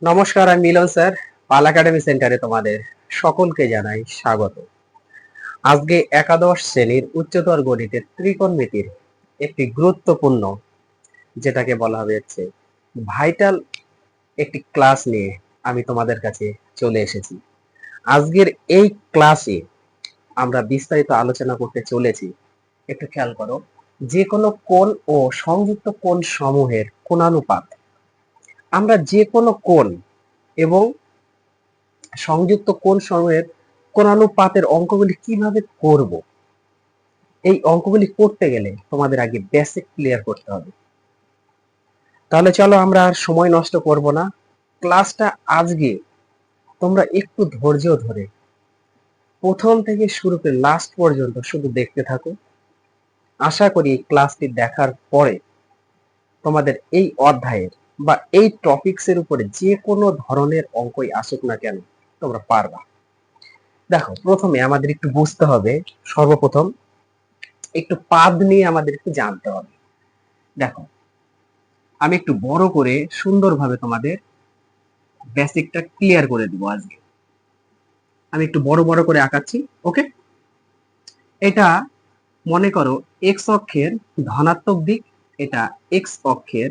নমস্কার, আমি মিলন স্যার। পাল একাডেমি সেন্টারে তোমাদের সকলকে জানাই স্বাগত। আজকে একাদশ শ্রেণীর উচ্চতর গণিতের ত্রিকোণমিতির একটি গুরুত্বপূর্ণ, যেটাকে বলা হচ্ছে ভাইটাল একটি ক্লাস নিয়ে আমি তোমাদের কাছে চলে এসেছি। আজকের এই ক্লাসে আমরা বিস্তারিত আলোচনা করতে চলেছি। একটু খেয়াল করো, যে কোনো কোণ ও সংযুক্ত কোণ সমূহের কোণানুপাত। আমরা যে কোনো কোণ এবং সংযুক্ত কোণ সমূহের কোণানুপাতের অঙ্কগুলি কিভাবে করব, এই অঙ্কগুলি করতে গেলে তোমাদের আগে বেসিক ক্লিয়ার করতে হবে। তাহলে চলো আমরা আর সময় নষ্ট করব না। ক্লাসটা আজকে তোমরা একটু ধৈর্য ধরে প্রথম থেকে শুরু করে লাস্ট পর্যন্ত শুধু দেখতে থাকো। আশা করি এই ক্লাসটি দেখার পরে তোমাদের এই অধ্যায়ের বা এই টপিকসের উপরে যে কোনো ধরনের অঙ্কই আসুক না কেন তোমরা পারবা। দেখো, প্রথমে আমাদের একটু বুঝতে হবে, সর্বপ্রথম একটু পাদ নিয়ে আমাদের একটু জানতে হবে। দেখো, আমি একটু বড় করে সুন্দরভাবে তোমাদের বেসিকটা ক্লিয়ার করে দিব আজকে। আমি একটু বড় বড় করে আঁকাচ্ছি। ওকে, এটা মনে করো এক্স অক্ষের ধনাত্মক দিক, এটা এক্স অক্ষের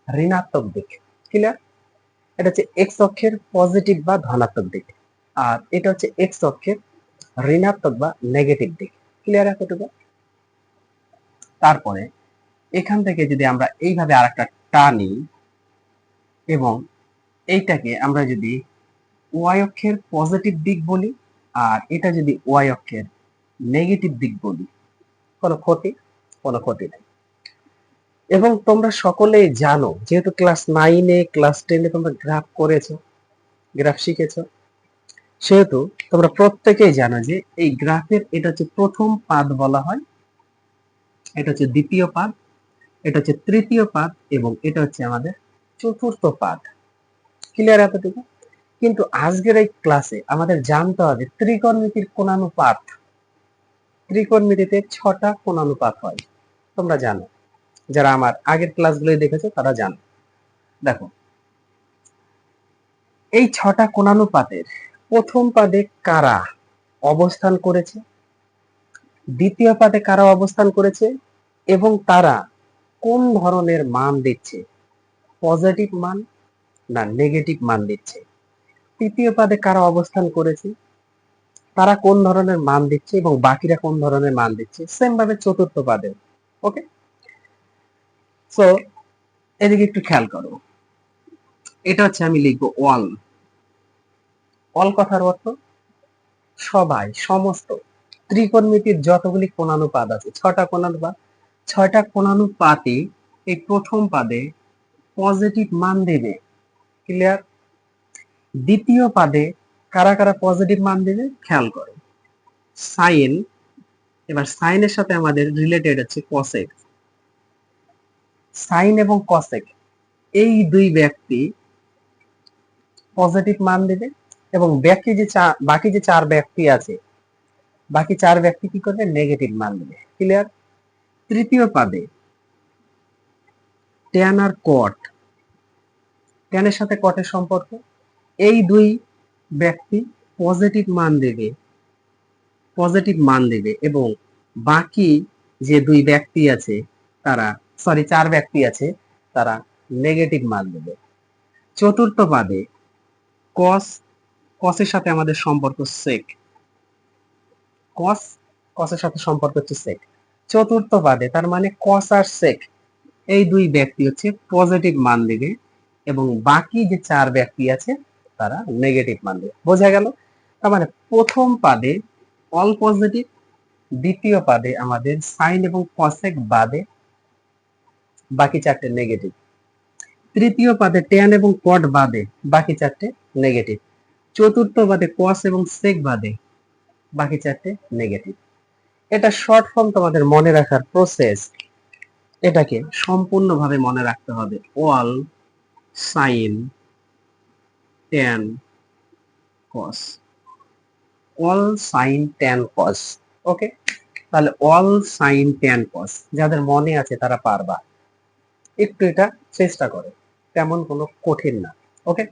ঋণাত্মক দিক। ক্লিয়ার? এটা হচ্ছে এক্স অক্ষের পজিটিভ বা ধনাত্মক দিক, আর এটা হচ্ছে এক্স অক্ষের ঋণাত্মক বা নেগেটিভ দিক। ক্লিয়ার এতটুকু? তারপরে এখান থেকে যদি আমরা এইভাবে আরেকটা টানি এবং এইটাকে আমরা যদি ওয়াই অক্ষের পজিটিভ দিক বলি আর এটা যদি ওয়াই অক্ষের নেগেটিভ দিক বলি, কোনো ক্ষতি? কোনো ক্ষতি নেই। এবং তোমরা সকলেই জানো, যেহেতু ক্লাস 9-এ ক্লাস 10-এ তোমরা গ্রাফ করেছো, গ্রাফ শিখেছো, সেহেতু তোমরা প্রত্যেকেই জানো যে এই গ্রাফের এটা হচ্ছে প্রথম পাদ বলা হয়, এটা হচ্ছে দ্বিতীয় পাদ, এটা হচ্ছে তৃতীয় পাদ এবং এটা হচ্ছে আমাদের চতুর্থ পাদ। ক্লিয়ার এতটুকু? কিন্তু আজকের এই ক্লাসে আমাদের জানতে হবে ত্রিকোণমিতির কোণানুপাত। ত্রিকোণমিতিতে 6টা কোণানুপাত হয়, তোমরা জানো, যারা আমার আগের ক্লাসগুলো দেখেছো তারা জানো। দেখো, এই 6টা কোণানুপাতের প্রথম পাদে কারা অবস্থান করেছে, দ্বিতীয় পাদে কারা অবস্থান করেছে এবং তারা কোন ধরনের মান দিচ্ছে, পজিটিভ মান না নেগেটিভ মান দিচ্ছে, তৃতীয় পাদে কারা অবস্থান করেছে, তারা কোন ধরনের মান দিচ্ছে এবং বাকিরা কোন ধরনের মান দিচ্ছে, সেম ভাবে চতুর্থ পাদে। ওকে, সো এদিকে একটু খেয়াল করো। এটা হচ্ছে আমি লিখবো অল। অল কথার অর্থ সবাই, সমস্ত। ত্রিকোণমিতির যতগুলি কোণানুপাত আছে, 6টা কোণানুপাত, 6টা কোণানুপাতে এই প্রথম পাদে পজিটিভ মান দেবে। ক্লিয়ার? দ্বিতীয় পাদে কারা কারা পজিটিভ মান দেবে খেয়াল করো। সাইন, এবার সাইনের সাথে আমাদের রিলেটেড হচ্ছে কসেক। সাইন এবং কসেক এই দুই ব্যক্তি পজিটিভ মান দেবে এবং বাকি যে 4 ব্যক্তি আছে, বাকি 4 ব্যক্তি কি করবে? নেগেটিভ মান দেবে। ক্লিয়ার? তৃতীয় পাদে ট্যান আর কট, ট্যানের সাথে কটের সম্পর্ক, এই দুই ব্যক্তি পজিটিভ মান দেবে, পজিটিভ মান দেবে এবং বাকি যে দুই ব্যক্তি আছে তারা, সরি 4 ব্যক্তি আছে, তারা নেগেটিভ মান দেবে। চতুর্থ পাদে কস, কসের সাথে আমাদের সম্পর্ক সেক, কস, কসের সাথে সম্পর্ক হচ্ছে সেক। চতুর্থ পাদে তার মানে কস আর সেক এই দুই ব্যক্তি হচ্ছে পজিটিভ মান দেবে এবং বাকি যে 4 ব্যক্তি আছে তারা নেগেটিভ মান দেবে। বোঝা গেল? তার মানে প্রথম পাদে অল পজিটিভ, দ্বিতীয় পাদে আমাদের সাইন এবং কসেক বাদে বাকি 4টে নেগেটিভ, তৃতীয় পাদে ট্যান এবং কট বাদে বাকি 4টে নেগেটিভ, চতুর্থ পাদে কস এবং সেক বাদে বাকি 4টে নেগেটিভ। এটা শর্ট ফর্ম তোমাদের মনে রাখার প্রসেস। এটাকে সম্পূর্ণভাবে মনে রাখতে হবে। All sine tan cos, all sine tan cos. Okay, তাহলে অল সাইন ট্যান কস যাদের মনে আছে তারা পারবা। একটু এটা চেষ্টা করো, তেমন কোনো কঠিন না। ওকে,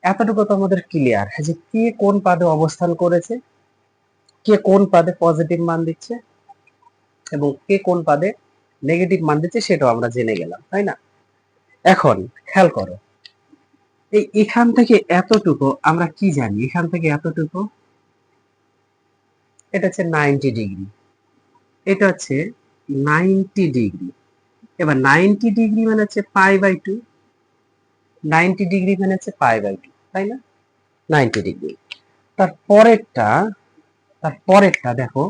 এতটুকু তো আমাদের ক্লিয়ার যে কে কোন পাদে অবস্থান করেছে, কে কোন পাদে পজিটিভ মান দিচ্ছে এবং কে কোন পাদে নেগেটিভ মান দিচ্ছে, সেটাও আমরা জেনে গেলাম, তাই না? এখন খেয়াল করো, এখান থেকে এতটুকু আমরা কি জানি, এখান থেকে এতটুকু এটা হচ্ছে 90 ডিগ্রি, এটা হচ্ছে 90 ডিগ্রি। এবার 90 ডিগ্রি মানে হচ্ছে π/2, 90 ডিগ্রি মানে হচ্ছে π/2, তাই না? 90 ডিগ্রি। তারপরেরটা দেখো,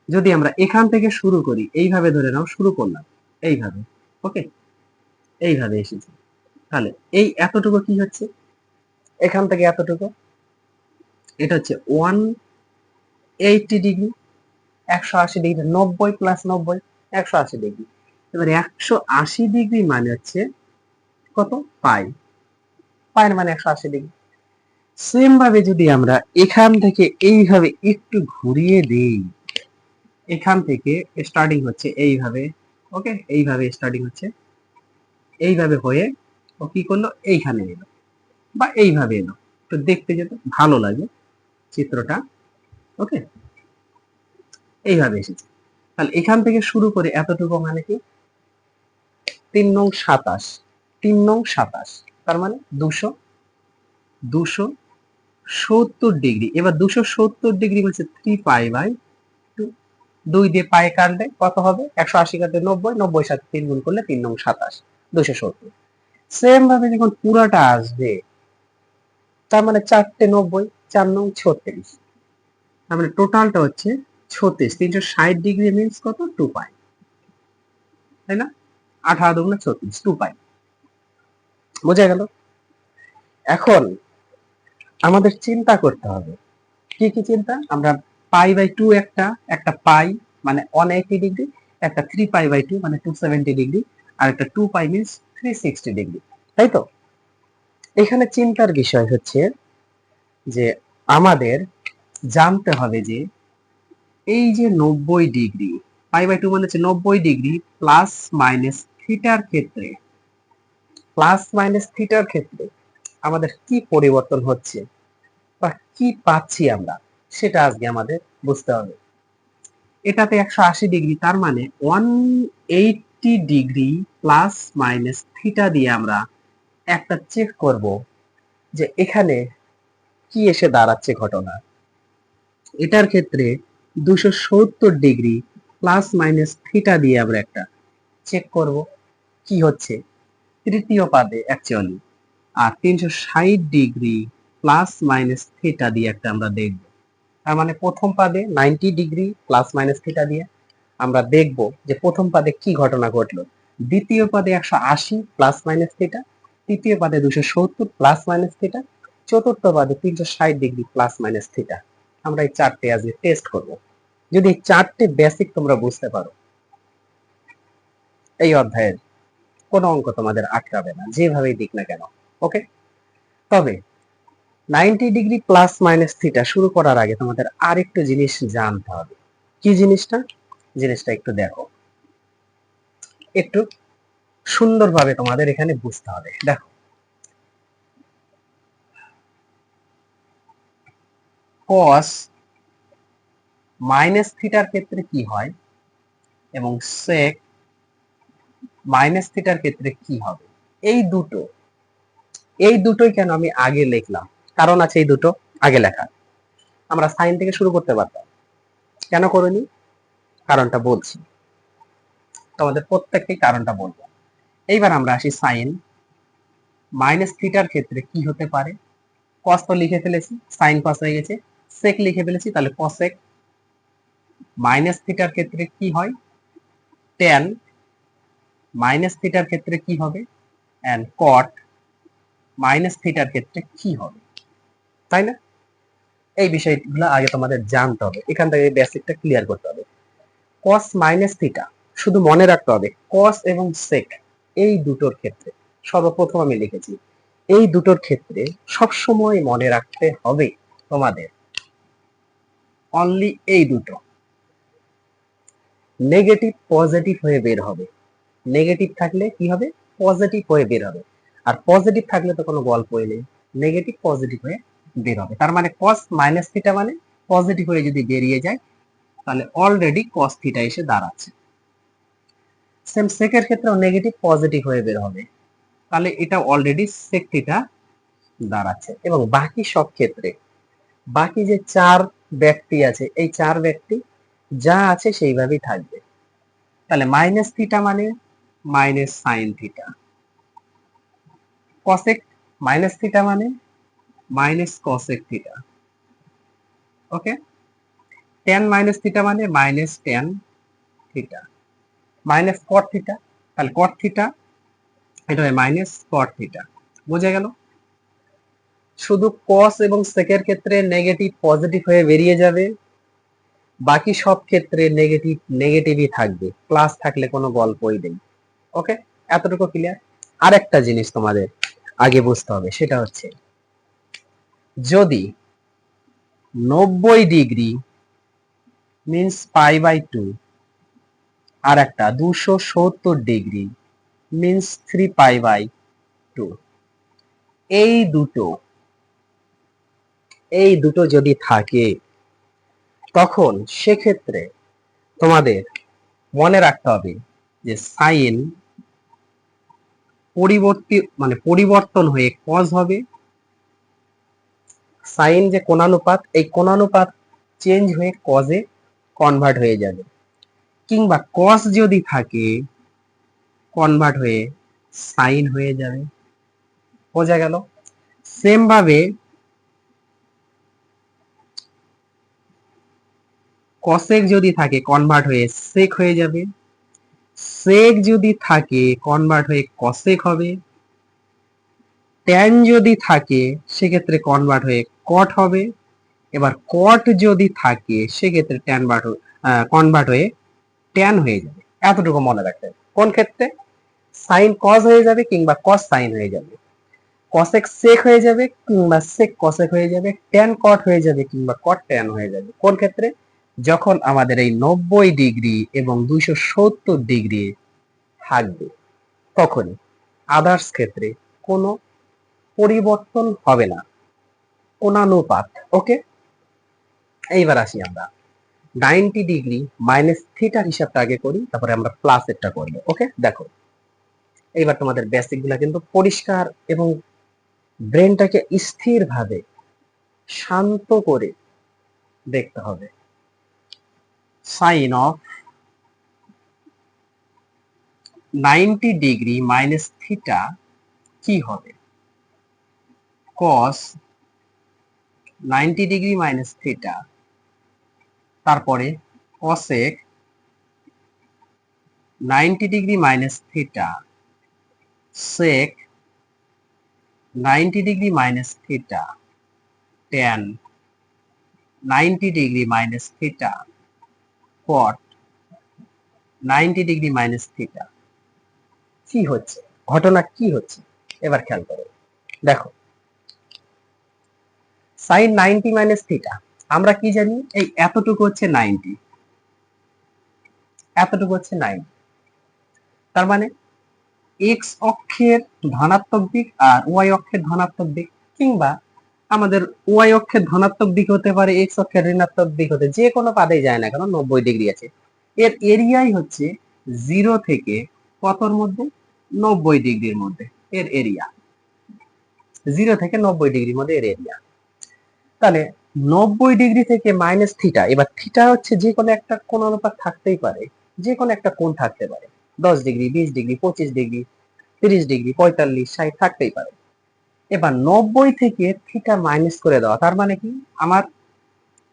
যদি আমরা এখান থেকে শুরু করি, এইভাবে ধরে নাও শুরু করলাম, এইভাবে, ওকে, এইভাবে এসেছি, তাহলে এই এতটুকু কি হচ্ছে, এখান থেকে এতটুকু, এটা হচ্ছে 180 ডিগ্রি, 180 ডিগ্রি, 90 প্লাস 90, 180 ডিগ্রি। এবার 180 ডিগ্রি মানে হচ্ছে কত, পাই, পায়ের মানে 180 ডিগ্রি। সেম ভাবে যদি আমরা এখান থেকে এইভাবে একটু ঘুরিয়ে দেই, এখান থেকে স্টার্টিং হচ্ছে এইভাবে, ওকে, এইভাবে স্টার্টিং হচ্ছে, এইভাবে হয়ে ও কি করলো, এইখানে এলো বা এইভাবে এলো, তো দেখতে যেতে ভালো লাগে চিত্রটা, ওকে, এইভাবে এসেছে। তাহলে এখান থেকে শুরু করে এতটুকু মানে কি, 3 নং 27, 3 নং 27, তার মানে 270 ডিগ্রি। এবার 270 ডিগ্রি হচ্ছে 3π/2, 2 দিয়ে পায়ে কাটলে কত হবে, 180 কাটলে 90, 90 সাথে 3 গুণ করলে 3 নং 27, 270। সেম ভাবে যখন পুরাটা আসবে, তার মানে 4টে 90, 4 নং 36, তার মানে টোটালটা হচ্ছে 36, 360 ডিগ্রি মিনস কত, 2π, তাই না? 18 দুগুণে 36, 2π, বোঝা গেল? এখন আমাদের চিন্তা করতে হবে, কি কি চিন্তা, আমরা π/2 একটা, একটা পাই মানে 180 ডিগ্রি, একটা 3π/2 মানে 270 ডিগ্রি, আর একটা 2π মিনস 360 ডিগ্রি, তাই তো? এখানে চিন্তার বিষয় হচ্ছে যে আমাদের জানতে হবে যে এই যে 90 ডিগ্রি, π/2 মানে হচ্ছে 90 ডিগ্রি প্লাস মাইনাস থিটার ক্ষেত্রে, প্লাস মাইনাস থিটার ক্ষেত্রে আমাদের কি পরিবর্তন হচ্ছে বা কি পাচ্ছি আমরা, সেটা আজকে আমাদের বুঝতে হবে। এটাতে 180 ডিগ্রি, তার মানে 180 ডিগ্রি প্লাস মাইনাস থিটা দিয়ে আমরা একটা চেক করব যে এখানে কি এসে দাঁড়াচ্ছে ঘটনা। এটার ক্ষেত্রে 270 ডিগ্রি প্লাস মাইনাস থিটা দিয়ে আমরা একটা চেক করব কি হচ্ছে তৃতীয় পাদে অ্যাকচুয়ালি, আর 360 ডিগ্রি প্লাস মাইনাস থিটা দিয়ে একটা আমরা দেখব। তার মানে প্রথম পাদে 90 ডিগ্রি প্লাস মাইনাস থিটা দিয়ে আমরা দেখব যে প্রথম পাদে কি ঘটনা ঘটলো, দ্বিতীয় পাদে 180 প্লাস মাইনাস থিটা, তৃতীয় পাদে 270 প্লাস মাইনাস থিটা, চতুর্থ পাদে 360 ডিগ্রি প্লাস মাইনাস থিটা। আমরা এই চারটে আজকে টেস্ট করব। যদি এই চারটে বেসিক তোমরা বুঝতে পারো, এই অধ্যায়ের কোনো অঙ্ক তোমাদের আটকাবে না, যেভাবেই দিক না কেন, ওকে? তবে 90 ডিগ্রি প্লাস মাইনাস থিটা শুরু করার আগে তোমাদের আরেকটু জিনিস জানতে হবে। কি জিনিসটা, জিনিসটা একটু দেখো, একটু সুন্দরভাবে তোমাদের এখানে বুঝতে হবে। দেখো, cos মাইনাস থিটার ক্ষেত্রে কি হয় এবং sec মাইনাস থিটার ক্ষেত্রে কি হবে, এই দুটোই কেন আমি আগে লিখলাম, কারণ আছে এই দুটো আগে লেখা। আমরা সাইন থেকে শুরু করতে পারতাম, কেন করিনি, কারণটা বলছি, তোমাদের প্রত্যেককে কারণটা বলবো। এইবার আমরা আসি সাইন মাইনাস থিটার ক্ষেত্রে কি হতে পারে। কস তো লিখে ফেলেছি, সাইন কস হয়ে গেছে, সেক লিখে ফেলেছি, তাহলে কসেক। মাইনাস থিটার ক্ষেত্রে কি হয়, ট্যান। মাইনাস থিটার ক্ষেত্রে কি হবে, এন্ড কট। মাইনাস থিটার ক্ষেত্রে কি হবে, তাই না? এই বিষয়গুলো আগে তোমাদের জানতে হবে, এখান থেকে বেসিকটা ক্লিয়ার করতে হবে। কস মাইনাস থিটা শুধু মনে রাখতে হবে, কস এবং সেক এই দুটোর ক্ষেত্রে, সর্বপ্রথম আমি লিখেছি, এই দুটোর ক্ষেত্রে সবসময় মনে রাখতে হবে তোমাদের অনলি এই দুটো নেগেটিভ পজিটিভ হয়ে বের হবে। নেগেটিভ থাকলে কি হবে, পজিটিভ হয়ে বের হবে। আর পজিটিভ থাকলে তো কোনো গল্পই নেই, নেগেটিভ পজিটিভ হয়ে বের হবে। তার মানে কস মাইনাস থিটা মানে পজিটিভ হয়ে যদি বেরিয়ে যায় তাহলে অলরেডি কস থিটা এসে দাঁড়াচ্ছে। সেম সেকের ক্ষেত্রেও নেগেটিভ পজিটিভ হয়ে বের হবে, তাহলে এটা অলরেডি সেক থিটা দাঁড়াচ্ছে। এবং বাকি সব ক্ষেত্রে বাকি যে চার ব্যক্তি আছে, এই চার ব্যক্তি যা আছে সেইভাবেই থাকবে। তাহলে মাইনাস থিটা মানে minus sine theta, cosec minus theta মানে মাইনাস কসেক থিটা, ওকে। টেন মাইনাস থিটা মানে মাইনাস টেন থিটা, মাইনাস কট থিটা, তাহলে কট থিটা এটা হয় মাইনাস কট থিটা। বোঝা গেল? শুধু কস এবং সেকের ক্ষেত্রে নেগেটিভ পজিটিভ হয়ে বেরিয়ে যাবে, বাকি সব ক্ষেত্রে নেগেটিভ নেগেটিভই থাকবে, প্লাস থাকলে কোনো গল্পই নেই। ওকে, এতটুকু ক্লিয়ার। আরেকটা জিনিস তোমাদের আগে বুঝতে হবে, সেটা হচ্ছে যদি 90 ডিগ্রি মিনস π/2 আর একটা 270 ডিগ্রি মিনস 3π/2, এই দুটো যদি থাকে তখন সেক্ষেত্রে তোমাদের মনে রাখতে হবে যে সাইন পরিবর্তন হয়ে কজ হবে, সাইন যে কোণানুপাত, এই কোণানুপাত চেঞ্জ হয়ে কজে কনভার্ট হয়ে যাবে, কিংবা কস যদি থাকে কনভার্ট হয়ে সাইন হয়ে যাবে। বোঝা গেল? সেম ভাবে কসেক যদি থাকে কনভার্ট হয়ে সেক হয়ে যাবে, সেক যদি থাকে কনভার্ট হয়ে কসেক হবে, ট্যান যদি থাকে সেক্ষেত্রে কনভার্ট হয়ে কট হবে, এবার কট যদি থাকে সেক্ষেত্রে কনভার্ট হয়ে ট্যান হয়ে যাবে। এতটুকু মনে রাখতে হবে। কোন ক্ষেত্রে? সাইন কজ হয়ে যাবে কিংবা কস সাইন হয়ে যাবে, কসেক সেক হয়ে যাবে কিংবা সেক কসেক হয়ে যাবে, ট্যান কট হয়ে যাবে কিংবা কট ট্যান হয়ে যাবে। কোন ক্ষেত্রে? যখন আমাদের এই 90 ডিগ্রি এবং 270 ডিগ্রি থাকবে তখনই। আদার্স ক্ষেত্রে কোনো পরিবর্তন হবে না, কোণানুপাত। ওকে, এইবার আসি আমরা 90 ডিগ্রি মাইনাস থিটার হিসাবটা আগে করি, তারপরে আমরা প্লাস এরটা করবো। ওকে, দেখো এইবার তোমাদের বেসিক গুলা কিন্তু পরিষ্কার এবং ব্রেনটাকে স্থির ভাবে শান্ত করে দেখতে হবে। Sine of 90 degree minus theta কি হবে? কস 90 ডিগ্রি মাইনাস থিটা, তারপরে cosec 90 degree minus theta, sec 90 degree minus theta, tan 90 degree minus theta, cot 90 degree minus theta. কি হচ্ছে, ঘটনা কি হচ্ছে এবার খেয়াল করো। দেখো সাইন 90 মাইনাস থিটা আমরা কি জানি, এই এতটুকু হচ্ছে 90, এতটুকু হচ্ছে 90। তার মানে এক্স অক্ষের ধনাত্মক দিক আর ওয়াই অক্ষের ধনাত্মক দিক, কিংবা আমাদের ওয়াই অক্ষের ধনাত্মক দিক হতে পারে, এক্স অক্ষের ঋণাত্মক দিক হতে, যে কোনো পাদেই যায় না কেন 90 ডিগ্রি আছে। এর এরিয়াই হচ্ছে 0 থেকে কতর মধ্যে? 90 ডিগ্রির মধ্যে এর এরিয়া, 0 থেকে 90 ডিগ্রির মধ্যে এর এরিয়া। তাহলে 90 ডিগ্রি থেকে মাইনাস থিটা, এবার থিটা হচ্ছে যে কোনো একটা কোণ অনুপাত থাকতেই পারে, যে কোনো একটা কোণ থাকতে পারে, 10 ডিগ্রি, 20 ডিগ্রি, 25 ডিগ্রি, 30 ডিগ্রি, 45, 60 থাকতেই পারে। এবার 90 থেকে থিটা মাইনাস করে দেওয়া, তার মানে কি আমার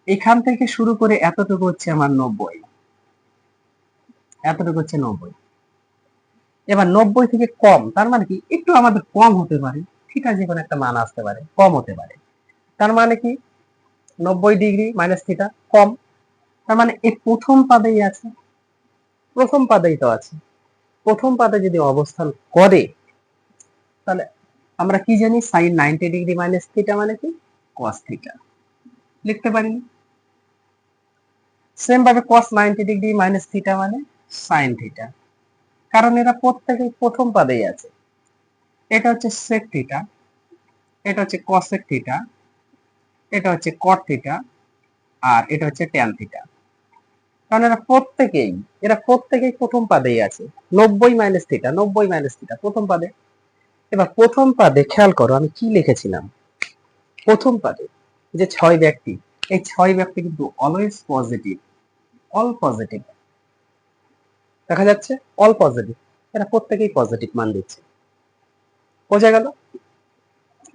এখান থেকে শুরু করে এতটুকু হচ্ছে আমার 90, এতটুকু হচ্ছে 90। এবার 90 থেকে কম, তার মানে কি একটু আমাদের কম হতে পারে, থিটা যে কোনো একটা মান আসতে পারে, কম হতে পারে। তার মানে কি 90 ডিগ্রি মাইনাস থিটা কম, তার মানে এই প্রথম পাদেই আছে, প্রথম পাদেই তো আছে। প্রথম পাদে যদি অবস্থান করে তাহলে আমরা কি জানি, সাইন 90 ডিগ্রি মাইনাস থিটা মানে কি কস থিটা, লিখতে পারি। সেম ভাবে কস 90 ডিগ্রি মাইনাস থিটা মানে সাইন থিটা, কারণ এরা প্রত্যেকেই প্রথম পাদেই আছে। এটা হচ্ছে সেক থিটা, এটা হচ্ছে কসেক থিটা, এটা হচ্ছে কট থিটা, আর এটা হচ্ছে ট্যান থিটা। কারণ এরা প্রত্যেকেই প্রথম পাদেই আছে। 90 - থিটা, 90 - থিটা প্রথম পাদে। এবার প্রথম পাদে খেয়াল করো আমি কি লিখেছিলাম। প্রথম পাদে যে 6 ব্যক্তি, এই 6 ব্যক্তি কিন্তু অলওয়েজ পজিটিভ, অল পজিটিভ। দেখা যাচ্ছে অল পজিটিভ, এরা প্রত্যেকেই পজিটিভ মান দিচ্ছে। বোঝা গেল?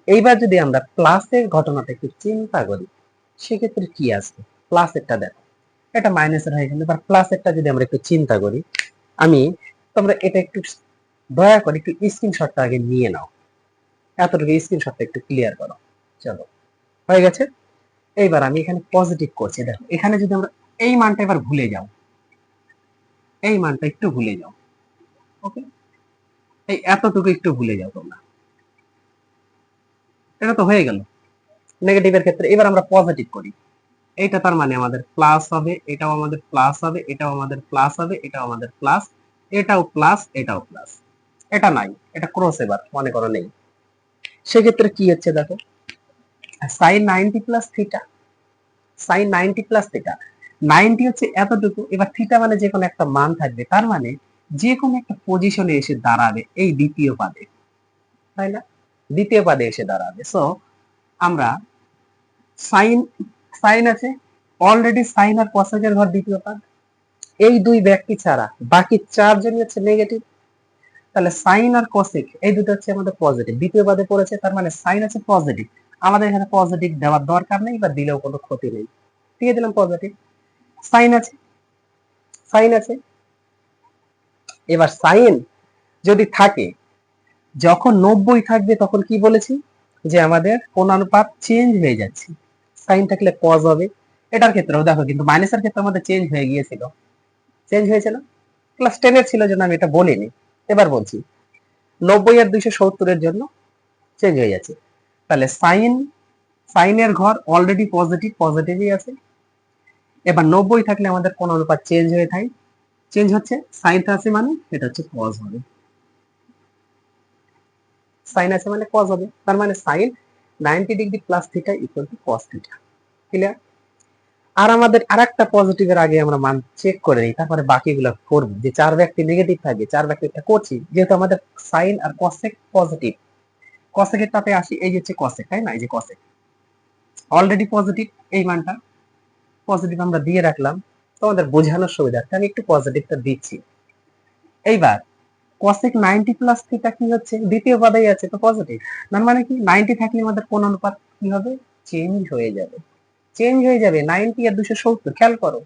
এইবার যদি আমরা প্লাসের ঘটনাটা একটু চিন্তা করি, সেক্ষেত্রে কি আসবে? প্লাসেরটা দেখো, এটা মাইনাসের হয়ে গেল। এবার প্লাসেরটা যদি আমরা একটু চিন্তা করি, আমি তোমরা এটা একটু দয়া করে একটু স্ক্রিনশটটা আগে নিয়ে নাও, এতটুকু স্ক্রিনশটটা একটু ক্লিয়ার করো। চলো, হয়ে গেছে। এইবার আমি এখানে পজিটিভ করছি। দেখো এখানে যদি আমরা এই মানটা এবার ভুলে যাও, এই মানটা একটু ভুলে যাও, ওকে, এই এতটুকু একটু ভুলে যাও তোমরা। এটা তো হয়ে গেল নেগেটিভের ক্ষেত্রে। এবার আমরা পজিটিভ করি, এইটা তার মানে আমাদের প্লাস হবে, এটাও আমাদের প্লাস হবে, এটাও আমাদের প্লাস হবে, এটাও আমাদের প্লাস, এটাও প্লাস, এটাও প্লাস। এটা নাই, এটা ক্রস এবার মনে করো নেই। সেক্ষেত্রে কি হচ্ছে দেখো, sine 90 plus theta, sine 90 plus theta, 90 হচ্ছে এতটুকু। এবার থিটা মানে যে কোনো একটা মান থাকবে, তার মানে যে কোনো একটা পজিশনে এসে দাঁড়াবে এই দ্বিতীয় পাদে, তাই না? দ্বিতীয় পাদে এসে দাঁড়াবে। সো আমরা সাইন, সাইন আছে অলরেডি, সাইন আর কসেকের ঘর দ্বিতীয় পাদ, এই দুই ব্যক্তি ছাড়া বাকি চারজনই হচ্ছে নেগেটিভ। তাহলে সাইন আর কসেক এই দুটো হচ্ছে আমাদের পজিটিভ, দ্বিতীয় পাদে পড়েছে, তার মানে সাইন আছে পজিটিভ। আমাদের এখানে পজিটিভ দেওয়ার দরকার নেই বা দিলেও কোনো ক্ষতি নেই, দিয়ে দিলাম পজিটিভ। সাইন আছে, সাইন আছে। এবার সাইন যদি থাকে, যখন 90 থাকবে তখন কি বলেছি যে আমাদের কোণানুপাত চেঞ্জ হয়ে যাচ্ছে, সাইন থাকলে কজ হবে। এটার ক্ষেত্রেও দেখো কিন্তু মাইনাসের ক্ষেত্রে আমাদের চেঞ্জ হয়ে গিয়েছিল, চেঞ্জ হয়েছিল। ক্লাস 10 এর ছিল জন্য আমি এটা বলিনি, এবার বলছি 90 আর 270 জন্য চেঞ্জ হয়ে যাচ্ছে। তাহলে সাইন, সাইনের ঘর অলরেডি পজিটিভ, পজিটিভই আছে। এবার 90 থাকলে আমাদের কোন অনুপাত চেঞ্জ হয়ে থাকে, চেঞ্জ হচ্ছে, সাইনটা আছে মানে এটা হচ্ছে কজ হবে, সাইন আছে মানে কজ হবে। তার মানে sine 90 degree plus theta equal to cos theta. Clear? আর আমাদের আরেকটা পজিটিভের আগে আমরা মান চেক করে নিই, তারপরে বাকিগুলো করব। যে 4 ব্যক্তি নেগেটিভ থাকবে, 4 ব্যক্তি এটা করছি, যেহেতু আমাদের সাইন আর কসেক পজিটিভ। কসেকের তাতে আসি, এই যে হচ্ছে কসেক, তাই না? এই যে কসেক অলরেডি পজিটিভ, এই মানটা পজিটিভ আমরা দিয়ে রাখলাম তোমাদের বোঝানোর সুবিধার্থে, আমি একটু পজিটিভটা দিচ্ছি। এইবার cosec 90 প্লাস থিটা কি হচ্ছে, দ্বিতীয় পদেই আছে তো পজিটিভ। তার মানে কি 90 থাকলে আমাদের কোন অনুপাত কি হবে, চেঞ্জ হয়ে যাবে, চেঞ্জ হয়ে যাবে। 90 আর 270 খেয়াল করো,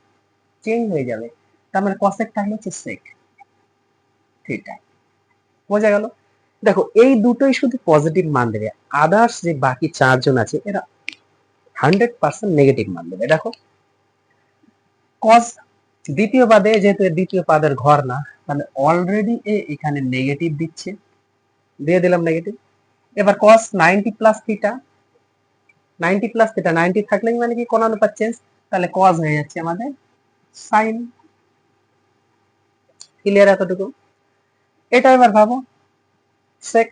চেঞ্জ হয়ে যাবে। তার মানে cosec থাকলে হচ্ছে sec থিটা। বোঝা গেল? দেখো এই দুটোই শুধু পজিটিভ মান দেবে, আদার্স যে বাকি চারজন আছে এরা 100% নেগেটিভ মান দেবে। দেখো cos দ্বিতীয় পাদে, যেহেতু দ্বিতীয় পাদের ঘর না, মানে অলরেডি এখানে নেগেটিভ দিচ্ছে, দিয়ে দিলাম নেগেটিভ। এবার cos 90 plus theta, 90 plus theta, 90 থাকলেই মানে কি কোন অনুপাত চেঞ্জ, তাহলে cos হয়ে যাচ্ছে আমাদের sin। ক্লিয়ার এতটুকু? এটা এবার ভাবো sec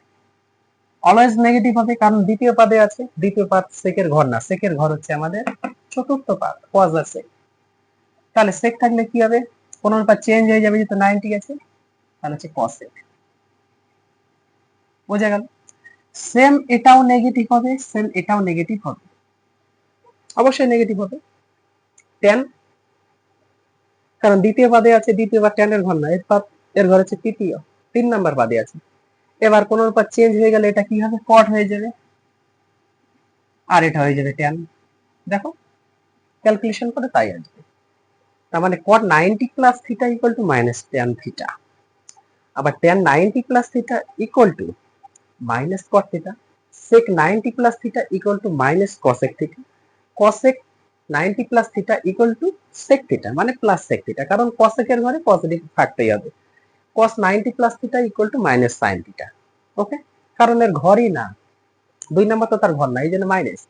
অলওয়েজ নেগেটিভ হবে, কারণ দ্বিতীয় পাদে আছে, দ্বিতীয় পাদ সেকের ঘর না, সেকের ঘর হচ্ছে আমাদের চতুর্থ পাদ cos আর sec। তাহলে sec থাকলে কি হবে, কোন অনুপাত চেঞ্জ হয়ে যাবে, যেহেতু 90 আছে, তাহলে হচ্ছে cos sec। বোঝা গেল? সেম এটাও নেগেটিভ হবে, সেম এটাও নেগেটিভ হবে, অবশ্যই নেগেটিভ হবে। tan, কারণ দ্বিতীয় পাদে আছে, দ্বিতীয় বার tan এর ঘর না, এর ঘর হচ্ছে তৃতীয়, 3 নাম্বার পাদে আছে। এবার কোন অনুপাত চেঞ্জ হয়ে গেলে এটা কি হবে, cot হয়ে যাবে, আর এটা হয়ে যাবে tan। দেখো ক্যালকুলেশন করে তাই আসবে। তার মানে cot 90 plus theta equal to minus tan theta, আবার tan 90 plus theta equal to minus cot theta, sec 90 plus theta equal to minus cosec theta, cosec 90 plus theta equal to sec theta, মানে plus sec theta, কারণ cosec এর ঘরে positive থাকতেই হবে। cos 90 plus theta equal to minus sin theta. Okay, কারণ এর ঘরই না, 2 number তো তার ঘর না, এই জন্য minus.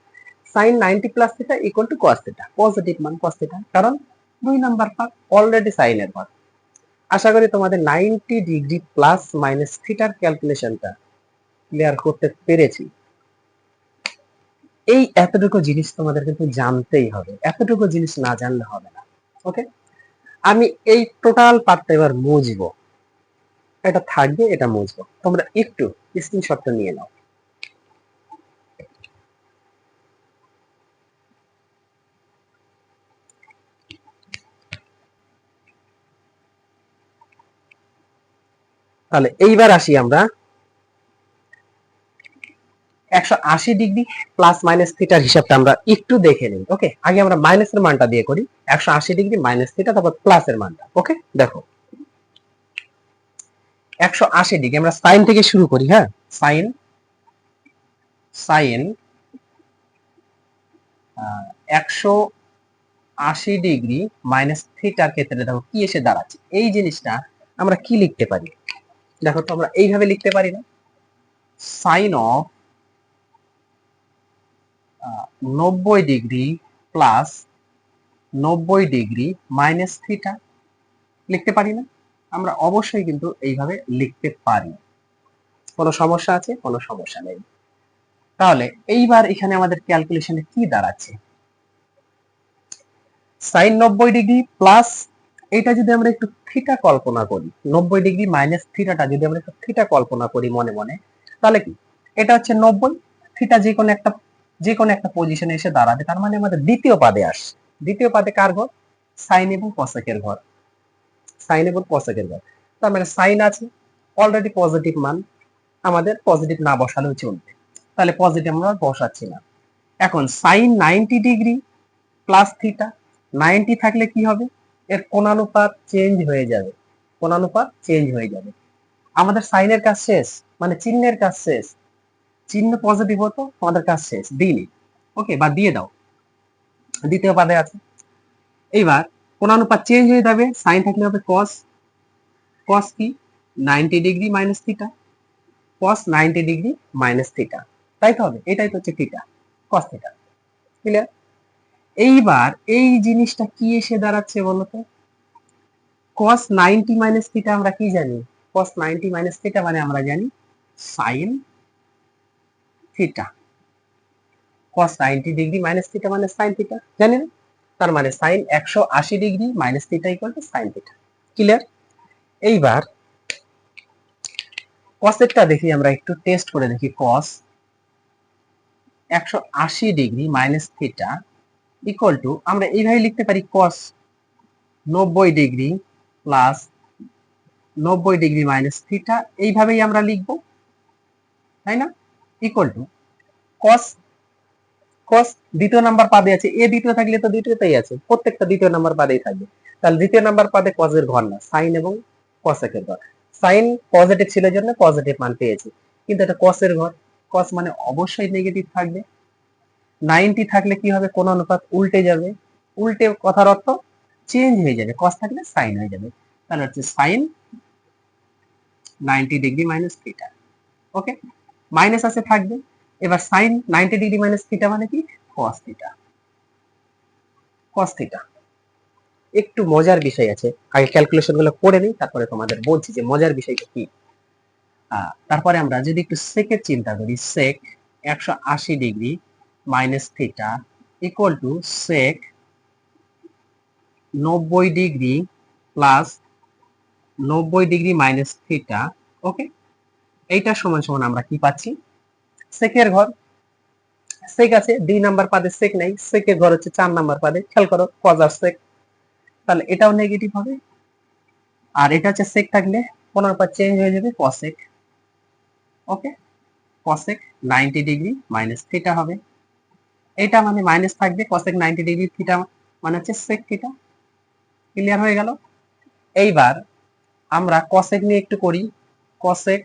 sin 90 plus theta equal two cos theta, positive মান cos থিটা, কারণ 2 নাম্বার পার্ট অলরেডি sin এর ঘর। আশা করি তোমাদের 90 ডিগ্রি প্লাস মাইনাস থিটার ক্যালকুলেশনটা ক্লিয়ার করতে পেরেছি? এই এতটুকু জিনিস তোমাদের কিন্তু জানতেই হবে, এতটুকু জিনিস না জানলে হবে না। ওকে, আমি এই টোটাল পার্টটা এবার মুছবো, এটা থাকবে, এটা মুছবো, তোমরা একটু স্ক্রিনশটটা নিয়ে নাও। তাহলে এইবার আসি আমরা 180 ডিগ্রি প্লাস মাইনাস থিটার হিসাবটা আমরা একটু দেখে নিই। ওকে, আগে আমরা মাইনাসের মানটা দিয়ে করি, 180 ডিগ্রি মাইনাস থিটা, তারপর প্লাসের মানটা। ওকে, দেখো 180 ডিগ্রি আমরা সাইন থেকে শুরু করি। হ্যাঁ, সাইন সাইন 180 ডিগ্রি মাইনাস থিটার ক্ষেত্রে দেখো কি এসে দাঁড়াচ্ছে। এই জিনিসটা আমরা কি লিখতে পারি? দেখো তো আমরা এইভাবে লিখতে পারি না, sine of 90 degree plus 90 degree minus theta লিখতে পারি না? আমরা অবশ্যই কিন্তু এইভাবে লিখতে পারি। কোনো সমস্যা আছে? কোনো সমস্যা নেই। তাহলে এইবার এখানে আমাদের ক্যালকুলেশনে কি দাঁড়াচ্ছে? সাইন 90 ডিগ্রি প্লাস, এটা যদি আমরা একটু থিটা কল্পনা করি, 90 ডিগ্রি মাইনাস থিটাটা যদি আমরা একটু থিটা কল্পনা করি মনে মনে, তাহলে কি এটা হচ্ছে 90, থিটা যে কোনো একটা পজিশনে এসে দাঁড়াবে, তার মানে আমাদের দ্বিতীয় পাদে আসছে। দ্বিতীয় পাদে কার ঘর? সাইন এবং কসেকের ঘর, সাইন এবং কসেকের ঘর। তার মানে সাইন আছে অলরেডি পজিটিভ মান, আমাদের পজিটিভ না বসালেও চলবে, তাহলে পজিটিভ আমরা বসাচ্ছি না। এখন সাইন 90 ডিগ্রি প্লাস থিটা, 90 থাকলে কি হবে? এর কোণানুপাত চেঞ্জ হয়ে যাবে, কোণানুপাত চেঞ্জ হয়ে যাবে। আমাদের সাইনের কাজ শেষ, মানে চিহ্নের কাজ শেষ। চিহ্ন পজিটিভ হতো, আমাদের কাজ শেষ, দিইনি। ওকে, বা দিয়ে দাও, দ্বিতীয় পাদে আছে। এইবার কোণানুপাত চেঞ্জ হয়ে যাবে, সাইন থাকলে হবে কস, কস কি 90 ডিগ্রি মাইনাস থিটা, কস 90 ডিগ্রি মাইনাস থিটা, তাই তো হবে, এটাই তো হচ্ছে থিটা, কস থিটা। ক্লিয়ার? এইবার এই জিনিসটা কি এসে দাঁড়াচ্ছে বলতো? cos 90 মাইনাস থিটা আমরা কি জানি? cos 90 মাইনাস থিটা মানে আমরা জানি sin theta. cos 90 degree minus theta মানে sin থিটা, জানি না? তার মানে sin 180 degree minus theta equal two sin theta. Clear? এইবার cos এরটা দেখি, আমরা একটু টেস্ট করে দেখি। cos 180 degree minus theta equal two, আমরা এইভাবে লিখতে পারি cos 90 degree plus 90 degree minus theta, এইভাবেই আমরা লিখবো, তাই না? ইকুয়াল টু cos, cos দ্বিতীয় নাম্বার পাদে আছে, এ দ্বিতীয় থাকলে তো দ্বিতীয়তেই আছে, প্রত্যেকটা দ্বিতীয় নাম্বার পাদেই থাকবে। তাহলে দ্বিতীয় নাম্বার পাদে cos এর ঘর না, sin এবং cosec এর ঘর। sin পজিটিভ ছিল জন্য পজিটিভ মান পেয়েছি, কিন্তু এটা cos এর ঘর, cos মানে অবশ্যই নেগেটিভ থাকবে। 90 থাকলে কি হবে? কোন অনুপাত উল্টে যাবে, উল্টে কথার অর্থ চেঞ্জ হয়ে যাবে, cos থাকলে sin হয়ে যাবে, তাহলে হচ্ছে sin 90 ডিগ্রি মাইনাস থিটা। ওকে, মাইনাস আছে থাকবে। এবার sin 90 ডিগ্রি মাইনাস থিটা মানে কি? cos theta, cos theta. একটু মজার বিষয় আছে, আগে ক্যালকুলেশন গুলো করে নিই, তারপরে তোমাদের বলছি যে মজার বিষয়টা কি। তারপরে আমরা যদি একটু সেকের চিন্তা করি, sec 180 degree minus theta equal to sec 90 degree plus 90 degree minus theta. Okay, এইটা সমান সমান আমরা কি পাচ্ছি? সেকের ঘর, সেক আছে 2 নাম্বার পাদে, সেক নাই, সেকের ঘর হচ্ছে 4 নাম্বার পাদে, খেয়াল করো cos আর sec, তাহলে এটাও নেগেটিভ হবে। আর এটা হচ্ছে sec থাকলে অনুপাত চেঞ্জ হয়ে যাবে cosec। ওকে, cosec 90 ডিগ্রি মাইনাস থিটা হবে, এটা মানে মাইনাস থাকবে, cosec 90 ডিগ্রি থিটা মানে হচ্ছে sec থিটা। ক্লিয়ার হয়ে গেল? এইবার আমরা cosec নিয়ে একটু করি। cosec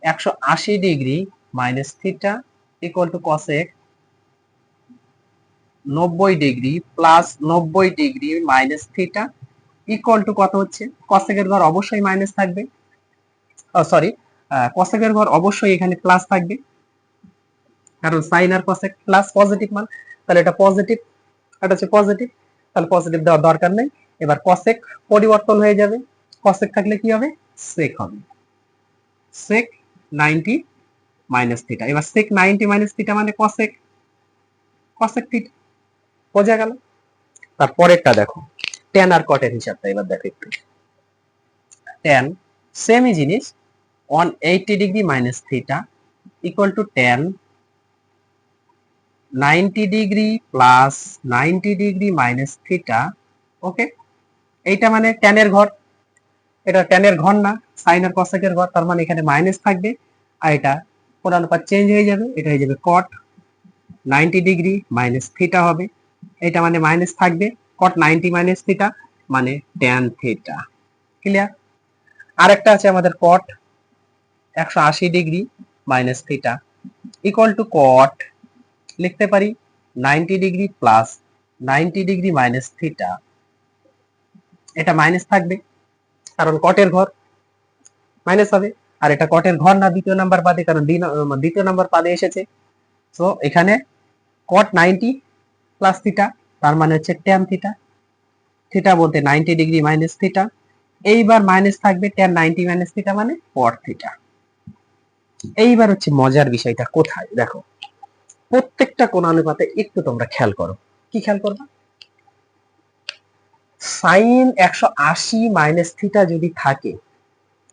180 degree minus theta equal two cosec 90 degree plus 90 degree minus theta equal two কত হচ্ছে? cosec এর ঘর অবশ্যই মাইনাস থাকবে, সরি, cosec এর ঘর অবশ্যই এখানে প্লাস থাকবে, কারণ sin আর cosec প্লাস পজিটিভ মান, তাহলে এটা পজিটিভ, এটা হচ্ছে পজিটিভ, তাহলে পজিটিভ দেওয়ার দরকার নেই। এবার cosec পরিবর্তন হয়ে যাবে, cosec থাকলে কি হবে? sec হবে, sec 90 মাইনাস থিটা। এবার সেক 90 মাইনাস থিটা মানে কসেক থিটা, বোঝা গেল? তারপরেরটা দেখো, ট্যান আর কটের হিসাবটা এবার দেখো একটু। ট্যান সেমই জিনিস, 180 degree minus theta equal to tan 90 degree plus 90 degree minus theta. Okay, এইটা মানে ট্যানের ঘর, এটা ট্যানের ঘর না, সাইন আর কসেকের ঘর, তার মানে এখানে মাইনাস থাকবে, আর এটা কোণানুপাত চেঞ্জ হয়ে যাবে, এটা হয়ে যাবে কট 90 ডিগ্রি মাইনাস থিটা হবে, এটা মানে মাইনাস থাকবে, কট 90 মাইনাস থিটা মানে ট্যান থিটা। ক্লিয়ার? আরেকটা আছে আমাদের cot 180 degree minus theta equal to cot, লিখতে পারি 90 degree plus 90 degree minus theta, এটা মাইনাস থাকবে কারণ কটের ঘর, মাইনাস হবে, আর এটা কটের ঘর না দ্বিতীয় নাম্বার পাদে, কারণ দ্বিতীয় নাম্বার পাদে এসেছে। তো এখানে কট 90 প্লাস থিটা, তার মানে হচ্ছে ট্যান থিটা, থিটা বলতে 90 ডিগ্রি মাইনাস থিটা, এইবার মাইনাস থাকবে ট্যান 90 মাইনাস থিটা মানে কট থিটা। এইবার হচ্ছে মজার বিষয়টা কোথায় দেখো, প্রত্যেকটা কোণানুপাতে একটু তোমরা খেয়াল করো। কি খেয়াল করবা? সাইন 180 মাইনাস থিটা যদি থাকে,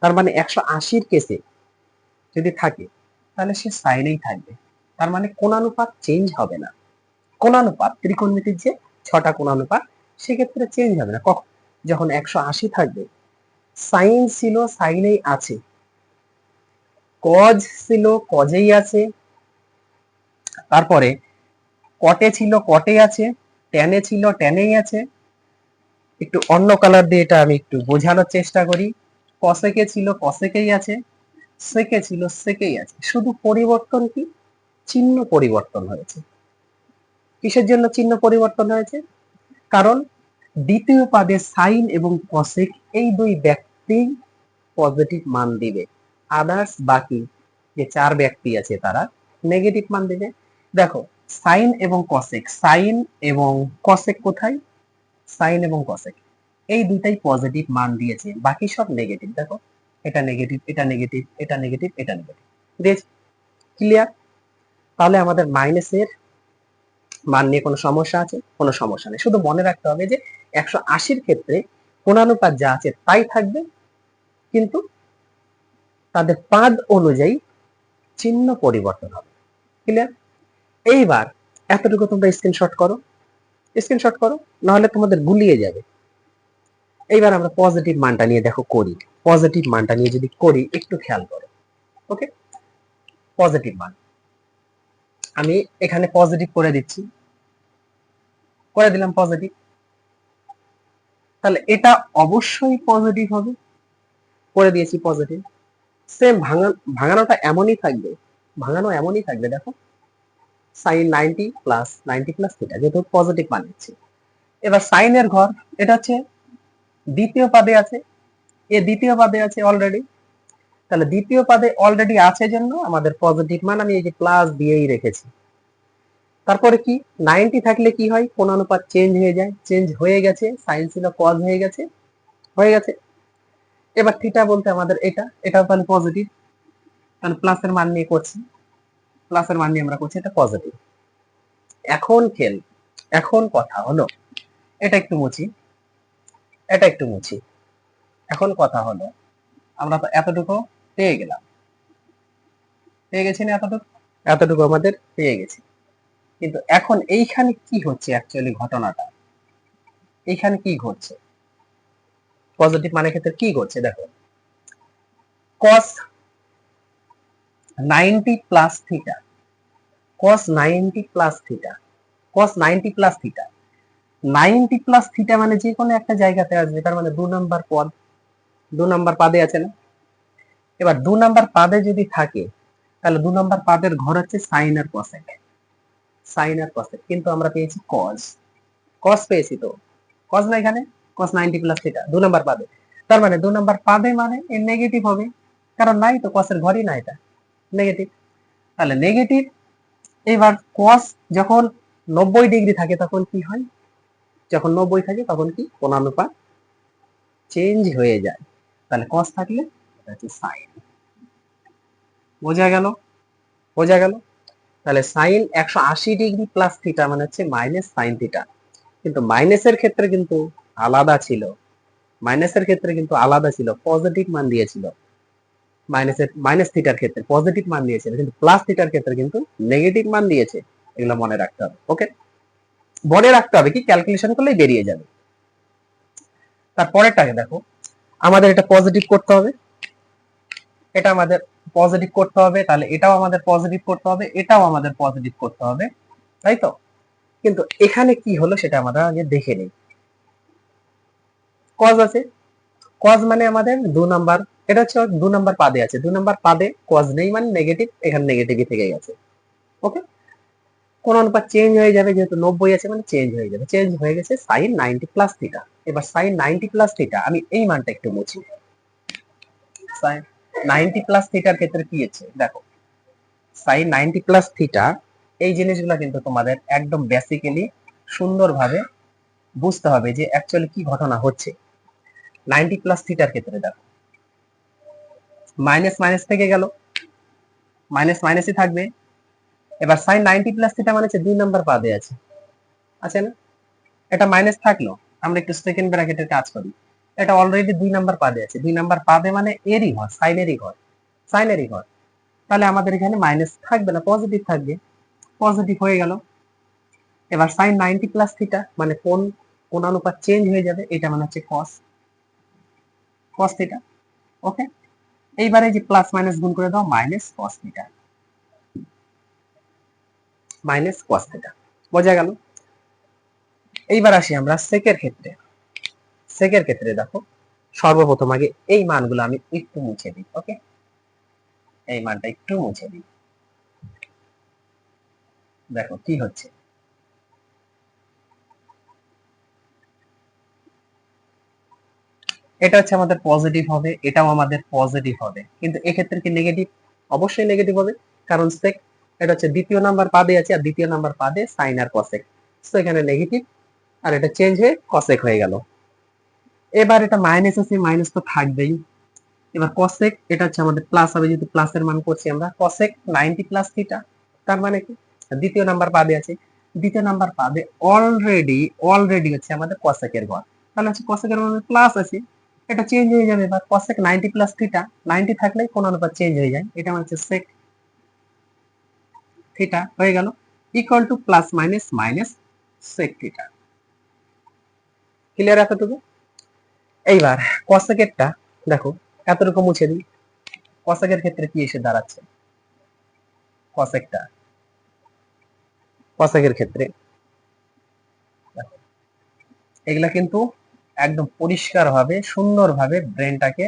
তার মানে 180 কেসে যদি থাকে তাহলে সে সাইনেই থাকবে, তার মানে কোণানুপাত চেঞ্জ হবে না। কোণানুপাত ত্রিকোণমিতির যে 6টা কোণানুপাত সেক্ষেত্রে চেঞ্জ হবে না। কখন? যখন 180 থাকবে, সাইন ছিল সাইনেই আছে, কজ ছিল কজেই আছে, তারপরে কটে ছিল কটে আছে, ট্যানে ছিল ট্যানেই আছে, একটু অন্য কালার দিয়ে এটা আমি একটু বোঝানোর চেষ্টা করি, কসেকে ছিল কসেকেই আছে, সেকে ছিল সেকেই আছে, শুধু পরিবর্তন কি? চিহ্ন পরিবর্তন হয়েছে। কিসের জন্য চিহ্ন পরিবর্তন হয়েছে? কারণ দ্বিতীয় পাদে সাইন এবং কসেক এই দুই ব্যক্তি পজিটিভ মান দিবে, আদার্স বাকি যে 4 ব্যক্তি আছে তারা নেগেটিভ মান দিবে। দেখো সাইন এবং কসেক, সাইন এবং কসেক কোথায়? সাইন এবং কসেক এই দুইটাই পজিটিভ মান দিয়েছে, বাকি সব নেগেটিভ। দেখো এটা নেগেটিভ, এটা নেগেটিভ, এটা নেগেটিভ, এটা নেগেটিভ দিয়েছে। ক্লিয়ার? তাহলে আমাদের মাইনাসের মান নিয়ে কোনো সমস্যা আছে? কোনো সমস্যা নেই। শুধু মনে রাখতে হবে যে 180 ক্ষেত্রে কোণানুপাত যা আছে তাই থাকবে, কিন্তু তাদের পাদ অনুযায়ী চিহ্ন পরিবর্তন হবে। ক্লিয়ার? এইবার এতটুকু তোমরা স্ক্রিনশট করো, স্ক্রিনশট করো, নাহলে তোমাদের গুলিয়ে যাবে। এইবার আমরা পজিটিভ মানটা নিয়ে দেখো করি, পজিটিভ মানটা নিয়ে যদি করি একটু খেয়াল করো। ওকে, পজিটিভ মান আমি এখানে পজিটিভ করে দিচ্ছি, করে দিলাম পজিটিভ, তাহলে এটা অবশ্যই পজিটিভ হবে, করে দিয়েছি পজিটিভ। সেম ভাঙানোটা এমনই থাকবে, ভাঙানো এমনই থাকবে। দেখো সাইন 90 প্লাস 90 প্লাস থিটা, যেহেতু পজিটিভ মান নিচ্ছি। এবার সাইনের ঘর, এটা হচ্ছে দ্বিতীয় পাদে আছে, এ দ্বিতীয় পাদে আছে অলরেডি, তাহলে দ্বিতীয় পাদে অলরেডি আছে জন্য আমাদের পজিটিভ মান আমি এই যে প্লাস দিয়েই রেখেছি। তারপরে কি 90 থাকলে কি হয়? কোণানুপাত চেঞ্জ হয়ে যায়, চেঞ্জ হয়ে গেছে, সাইন ছিল কজ হয়ে গেছে, হয়ে গেছে। এবার থিটা বলতে আমাদের এটা, এটাও তাহলে পজিটিভ, কারণ প্লাসের মান নিয়ে করছি, প্লাসের মান নিয়ে আমরা করছি, এটা পজিটিভ। এখন খেল, এখন কথা হলো, এটা একটু মুছি, এটা একটু মুছি। এখন কথা হলো, আমরা তো এতটুকু পেয়ে গেলাম, পেয়ে গেছি না? এতটুকু, এতটুকু আমাদের পেয়ে গেছি, কিন্তু এখন এইখানে কি হচ্ছে অ্যাকচুয়ালি ঘটনাটা, এইখানে কি ঘটছে পজিটিভ মানের ক্ষেত্রে কি ঘটছে? দেখো cos 90 plus theta, cos 90 plus theta, cos 90 plus theta, 90 plus theta মানে যে কোনো একটা জায়গাতে আসবে, তার মানে 2 নাম্বার পদ, 2 নাম্বার পাদে আছে না? এবার 2 নাম্বার পাদে যদি থাকে তাহলে 2 নাম্বার পাদের ঘর হচ্ছে সাইন আর কসেক, সাইন আর কসেক, কিন্তু আমরা পেয়েছি cos, cos পেয়েছি তো, cos না এখানে, cos 90 প্লাস থিটা 2 নাম্বার পাদে, তার মানে 2 নাম্বার পাদে মানে এর নেগেটিভ হবে, কারণ নাই তো, cos এর ঘরই না, এটা নেগেটিভ, তাহলে নেগেটিভ। এবার cos যখন 90 ডিগ্রি থাকে তখন কি হয়? যখন 90 থাকে তখন কি কোণানুপাত চেঞ্জ হয়ে যায়, তাহলে cos থাকলে এটা হচ্ছে sin, বোঝা গেল? বোঝা গেল? তাহলে সাইন 180 ডিগ্রি প্লাস থিটা মানে হচ্ছে মাইনাস সাইন থিটা, কিন্তু মাইনাসের ক্ষেত্রে কিন্তু আলাদা ছিল। মাইনাসের ক্ষেত্রে কিন্তু আলাদা ছিল, পজিটিভ মান দিয়েছিল। মাইনাস থিটার ক্ষেত্রে পজিটিভ মান দিয়েছিল, কিন্তু প্লাস থিটার ক্ষেত্রে কিন্তু নেগেটিভ মান দিয়েছে। এগুলো মনে রাখতে হবে। ওকে, মনে রাখতে হবে, কি ক্যালকুলেশন করলেই বেরিয়ে যাবে। তারপরেরটাকে দেখো, আমাদের এটা পজিটিভ করতে হবে, এটা আমাদের পজিটিভ করতে হবে, তাহলে এটাও আমাদের পজিটিভ করতে হবে, এটাও আমাদের পজিটিভ করতে হবে, তাই তো? কিন্তু এখানে কি হলো সেটা আমরা আগে দেখে নিই। কজ আছে, কজ মানে আমাদের 2 নাম্বার, এটা হচ্ছে 2 নাম্বার পাদে আছে, 2 নাম্বার পাদে কজ নেই মানে নেগেটিভ, এখানে নেগেটিভই থেকে গেছে। ওকে, কোন অনুপাত চেঞ্জ হয়ে যাবে, যেহেতু 90 আছে মানে চেঞ্জ হয়ে যাবে, চেঞ্জ হয়ে গেছে সাইন 90 প্লাস থিটা। এবার সাইন 90 প্লাস থিটা, আমি এই মানটা একটু মুছি। সাইন 90 প্লাস থিটার ক্ষেত্রে কি আছে দেখো, সাইন 90 প্লাস থিটা, এই জিনিসগুলো কিন্তু তোমাদের একদম বেসিক্যালি সুন্দরভাবে বুঝতে হবে যে অ্যাকচুয়ালি কি ঘটনা হচ্ছে। 90 প্লাস থিটার ক্ষেত্রে দেখো, মাইনাস মাইনাস থেকে গেল, মাইনাস মাইনাসই থাকবে। এবার সাইন 90 প্লাস থিটা মানে হচ্ছে 2 নাম্বার পাদে আছে, আছে না? এটা মাইনাস থাকলো, আমরা একটু সেকেন্ড ব্র্যাকেটের কাজ করি, এটা অলরেডি 2 নাম্বার পাদে আছে, 2 নাম্বার পাদে মানে এরই ঘর, সাইনেরই ঘর, সাইনেরই ঘর, তাহলে আমাদের এখানে মাইনাস থাকবে না, পজিটিভ থাকবে, পজিটিভ হয়ে গেল। এবার সাইন 90 প্লাস থিটা মানে কোন কোন অনুপাত চেঞ্জ হয়ে যাবে, এটা মানে হচ্ছে কস, কস থিটা। ওকে, এইবারে যে প্লাস মাইনাস গুণ করে দাও, minus cos theta, minus cos theta. বোঝা গেল? এইবার আসি আমরা সেকের ক্ষেত্রে। সেকের ক্ষেত্রে দেখো, সর্বপ্রথম আগে এই মানগুলো আমি একটু মুছে দিই। ওকে, এই মানটা একটু মুছে দিই, দেখো কি হচ্ছে। এটা হচ্ছে আমাদের পজিটিভ হবে, এটাও আমাদের পজিটিভ হবে, কিন্তু এক্ষেত্রে কি নেগেটিভ? অবশ্যই নেগেটিভ হবে, কারণ সেক এটা হচ্ছে দ্বিতীয় নাম্বার পাদে আছে, আর দ্বিতীয় নাম্বার পাদে সাইন আর কসেক, তো এখানে নেগেটিভ, আর এটা চেঞ্জ হয়ে কসেক হয়ে গেল। এবার এটা মাইনাস আছে, মাইনাস তো থাকবেই। এবার কসেক, এটা হচ্ছে আমাদের প্লাস হবে, যেহেতু প্লাসের মান করছি আমরা, কসেক 90 প্লাস থিটা, তার মানে কি দ্বিতীয় নাম্বার পাদে আছে, দ্বিতীয় নাম্বার পাদে অলরেডি অলরেডি হচ্ছে আমাদের কসেকের ঘর, তাহলে হচ্ছে কসেকের মানে প্লাস আছে, এটা চেঞ্জ হয়ে যাবে। এবার কসেক 90 প্লাস থিটা, 90 থাকলে কোন অনুপাত চেঞ্জ হয়ে যায়, এটা হচ্ছে সেক থিটা হয়ে গেল, equal to plus minus minus sec theta. Clear এতটুকু? এইবার কসেকেরটা দেখো, এতটুকু মুছে দিই, কসেকের ক্ষেত্রে কি এসে দাঁড়াচ্ছে, কসেকটা কসেকের ক্ষেত্রে এগুলা কিন্তু একদম পরিষ্কার ভাবে সুন্দরভাবে ব্রেনটাকে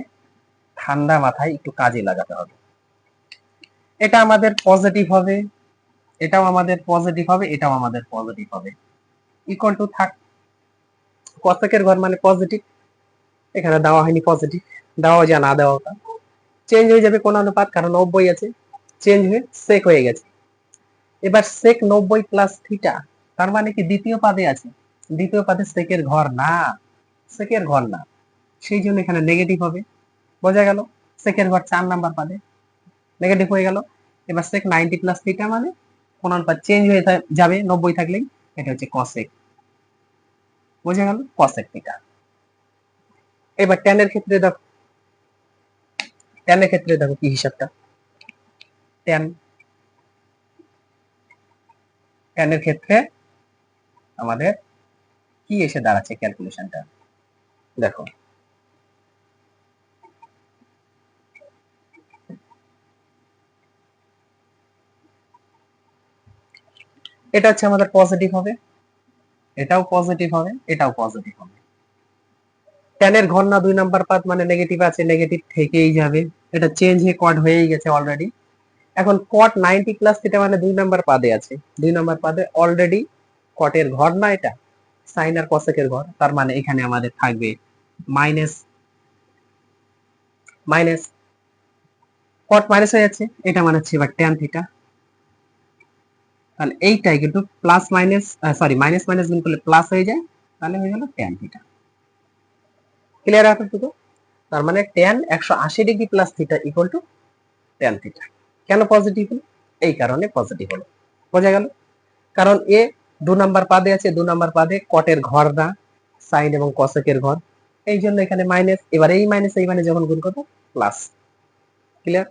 ঠান্ডা মাথায় একটু কাজে লাগাতে হবে। এটা আমাদের পজিটিভ হবে, এটাও আমাদের পজিটিভ হবে, এটাও আমাদের পজিটিভ হবে, ইকুয়াল টু থাক, কসেকের ঘর মানে পজিটিভ, এখানে দেওয়া হয়নি পজিটিভ, দেওয়া যা না দেওয়া চেঞ্জ হয়ে যাবে কোন অনুপাত, কারণ 90 আছে, চেঞ্জ হয়ে সেক হয়ে গেছে। এবার সেক 90 প্লাস থিটা, তার মানে কি দ্বিতীয় পাদে আছে, দ্বিতীয় পাদে সেকের ঘর না, সেকের ঘর না, সেই জন্য এখানে নেগেটিভ হবে। বোঝা গেল? সেকের ঘর 4 নাম্বার পাদে, নেগেটিভ হয়ে গেল। এবার সেক 90 প্লাস থিটা মানে কোন অনুপাত চেঞ্জ হয়ে যাবে 90 থাকলেই, এটা হচ্ছে কসেক। বোঝা গেল? Cosec theta. এবার tan এর ক্ষেত্রে দেখো, tan এর ক্ষেত্রে দেখো কি হিসাবটা, tan tan এর ক্ষেত্রে আমাদের কি এসে দাঁড়াচ্ছে ক্যালকুলেশনটা দেখো, এটা হচ্ছে আমাদের পজিটিভ হবে, এটাও পজিটিভ হবে, এটাও পজিটিভ হবে। tan এর ঘর না 2 নাম্বার পাদ মানে নেগেটিভ আছে, নেগেটিভ থেকেই যাবে, এটা চেঞ্জ হয়ে কট হয়েই গেছে অলরেডি। এখন কট 90 প্লাস থিটা মানে 2 নাম্বার পাদে আছে, 2 নাম্বার পাদে অলরেডি কটের ঘর না এটা, সাইন আর কসেকের ঘর, তার মানে এখানে আমাদের থাকবে মাইনাস মাইনাস, কট মাইনাস হয়ে যাচ্ছে, এটা মানে হচ্ছে এবার tan থিটা, তাহলে এইটাই কিন্তু plus minus sorry minus minus গুণ করলে প্লাস হয়ে যায়, তাহলে হয়ে গেল tan থিটা। ক্লিয়ার আছে তো? তার মানে tan 180 degree plus theta equal two tan theta. কেন পজিটিভ হলো? এই কারণে পজিটিভ হলো। বোঝা গেল? কারণ এ 2 নাম্বার পাদে আছে, 2 নাম্বার পাদে কটের ঘর না, সাইন এবং কসেকের ঘর, এই জন্য এখানে মাইনাস। এবার এই মাইনাস এই মানে যখন গুণ করবো প্লাস। ক্লিয়ার?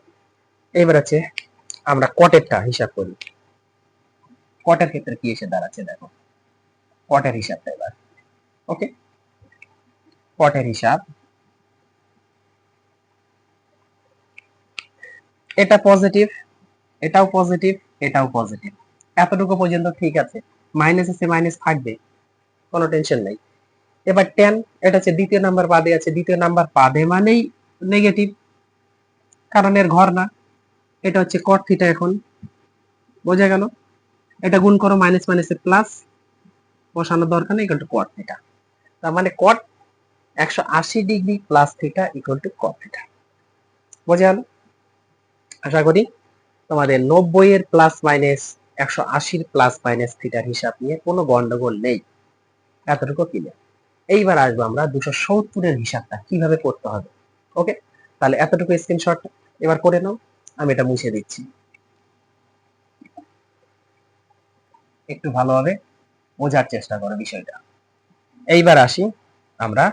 এবার আছে আমরা কটেরটা হিসাব করি। কটের ক্ষেত্রে কি এসে দাঁড়াচ্ছে দেখো, কটের হিসাবটা এবার। ওকে, কটের হিসাব, এটা পজিটিভ, এটাও পজিটিভ, এটাও পজিটিভ, এতটুকু পর্যন্ত ঠিক আছে। মাইনাস আছে মাইনাস থাকবে, কোনো টেনশন নাই। এবার টেন, এটা হচ্ছে দ্বিতীয় নাম্বার পাদে আছে, দ্বিতীয় নাম্বার পাদে মানেই নেগেটিভ, কারণ এর ঘর না। এটা হচ্ছে কট থিটা। এখন বোঝা গেল? এটা গুণ করো, মাইনাস মাইনাসে প্লাস, বসানোর দরকার নেই, ইকুয়াল টু কট থিটা। তার মানে কট 180 degree plus theta equal to caught theta. বোঝা গেল? আশা করি তোমাদের 90 এর প্লাস মাইনাস 180 প্লাস মাইনাস থিটার হিসাব নিয়ে কোনো গন্ডগোল নেই, এতটুকু ক্লিয়ার। এইবার আসবো আমরা 270 এর হিসাবটা কিভাবে করতে হবে। ওকে, তাহলে এতটুকু স্ক্রিনশট এবার করে নাও, আমি এটা মুছে দিচ্ছি, একটু ভালোভাবে বোঝার চেষ্টা করো বিষয়টা। এইবার আসি আমরা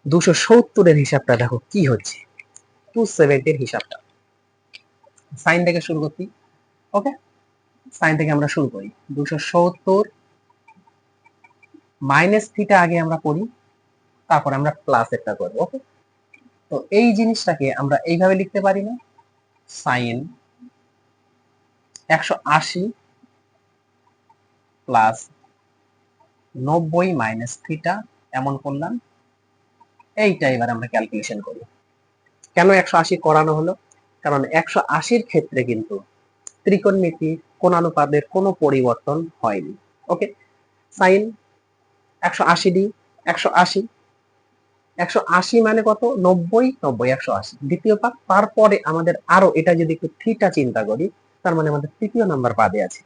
270 এর হিসাবটা, দেখো কি হচ্ছে। 270 এর হিসাবটা সাইন থেকে শুরু করছি। ওকে, সাইন থেকে আমরা শুরু করি। 270 মাইনাস থিটা আগে আমরা করি, তারপর আমরা প্লাস একটা করবো। ওকে, তো এই জিনিসটাকে আমরা এইভাবে লিখতে পারি না, সাইন 180 প্লাস 90 মাইনাস থিটা, এমন করলাম। এইটা এবার আমরা ক্যালকুলেশন করি। কেন 180 করানো হলো? কারণ 180 ক্ষেত্রে কিন্তু ত্রিকোণমিতি কোণানুপাতের কোনো পরিবর্তন হয়নি। ওকে, সাইন 180 ডি, 180, 180 মানে কত? 90, 90, 180 দ্বিতীয় পাদ। তারপরে আমাদের আরো, এটা যদি একটু থিটা চিন্তা করি, তার মানে আমাদের তৃতীয় নাম্বার পাদে আছে,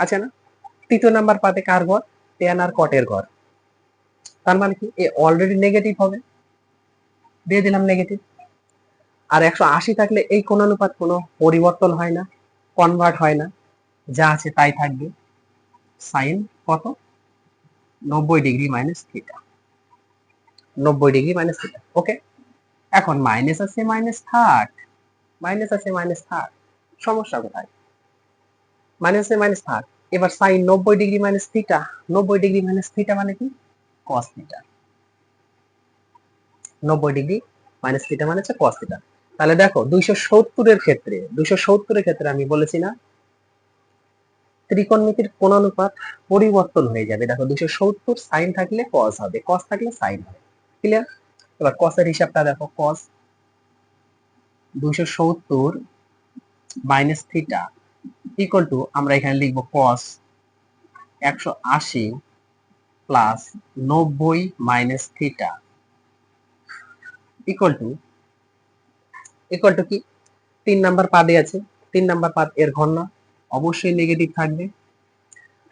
আছে না? তৃতীয় নাম্বার পাদে কার ঘর? ট্যান আর কটের ঘর। তার মানে কি এ অলরেডি নেগেটিভ হবে, দিয়ে দিলাম নেগেটিভ। আর 180 থাকলে এই কোণানুপাত কোনো পরিবর্তন হয় না, কনভার্ট হয় না, যা আছে তাই থাকবে। সাইন কত? 90 degree minus theta, 90 degree minus theta. Okay, এখন মাইনাস আছে মাইনাস থাক, মাইনাস আছে মাইনাস থাক, সমস্যা কোথায়? মাইনাস আছে মাইনাস থাক। এবার sine 90 degree minus theta, 90 degree minus theta মানে কি? Cos theta. 90 degree minus theta মানে হচ্ছে কস থিটা। তাহলে দেখো 270 এর ক্ষেত্রে, 270 এর ক্ষেত্রে আমি বলেছি না, ত্রিকোণমিতির কোণানুপাত পরিবর্তন হয়ে যাবে। দেখো 270 সাইন থাকলে কস হবে, কস থাকলে সাইন হবে। ক্লিয়ার? এবার কসের হিসাবটা দেখো, কস 270 মাইনাস থিটা ইকুয়াল টু, আমরা এখানে লিখবো কস 180 plus 90 minus theta equal two, equal to কি? 3 নাম্বার পাদে আছে, 3 নাম্বার পাদ এর ঘর না, অবশ্যই নেগেটিভ থাকবে।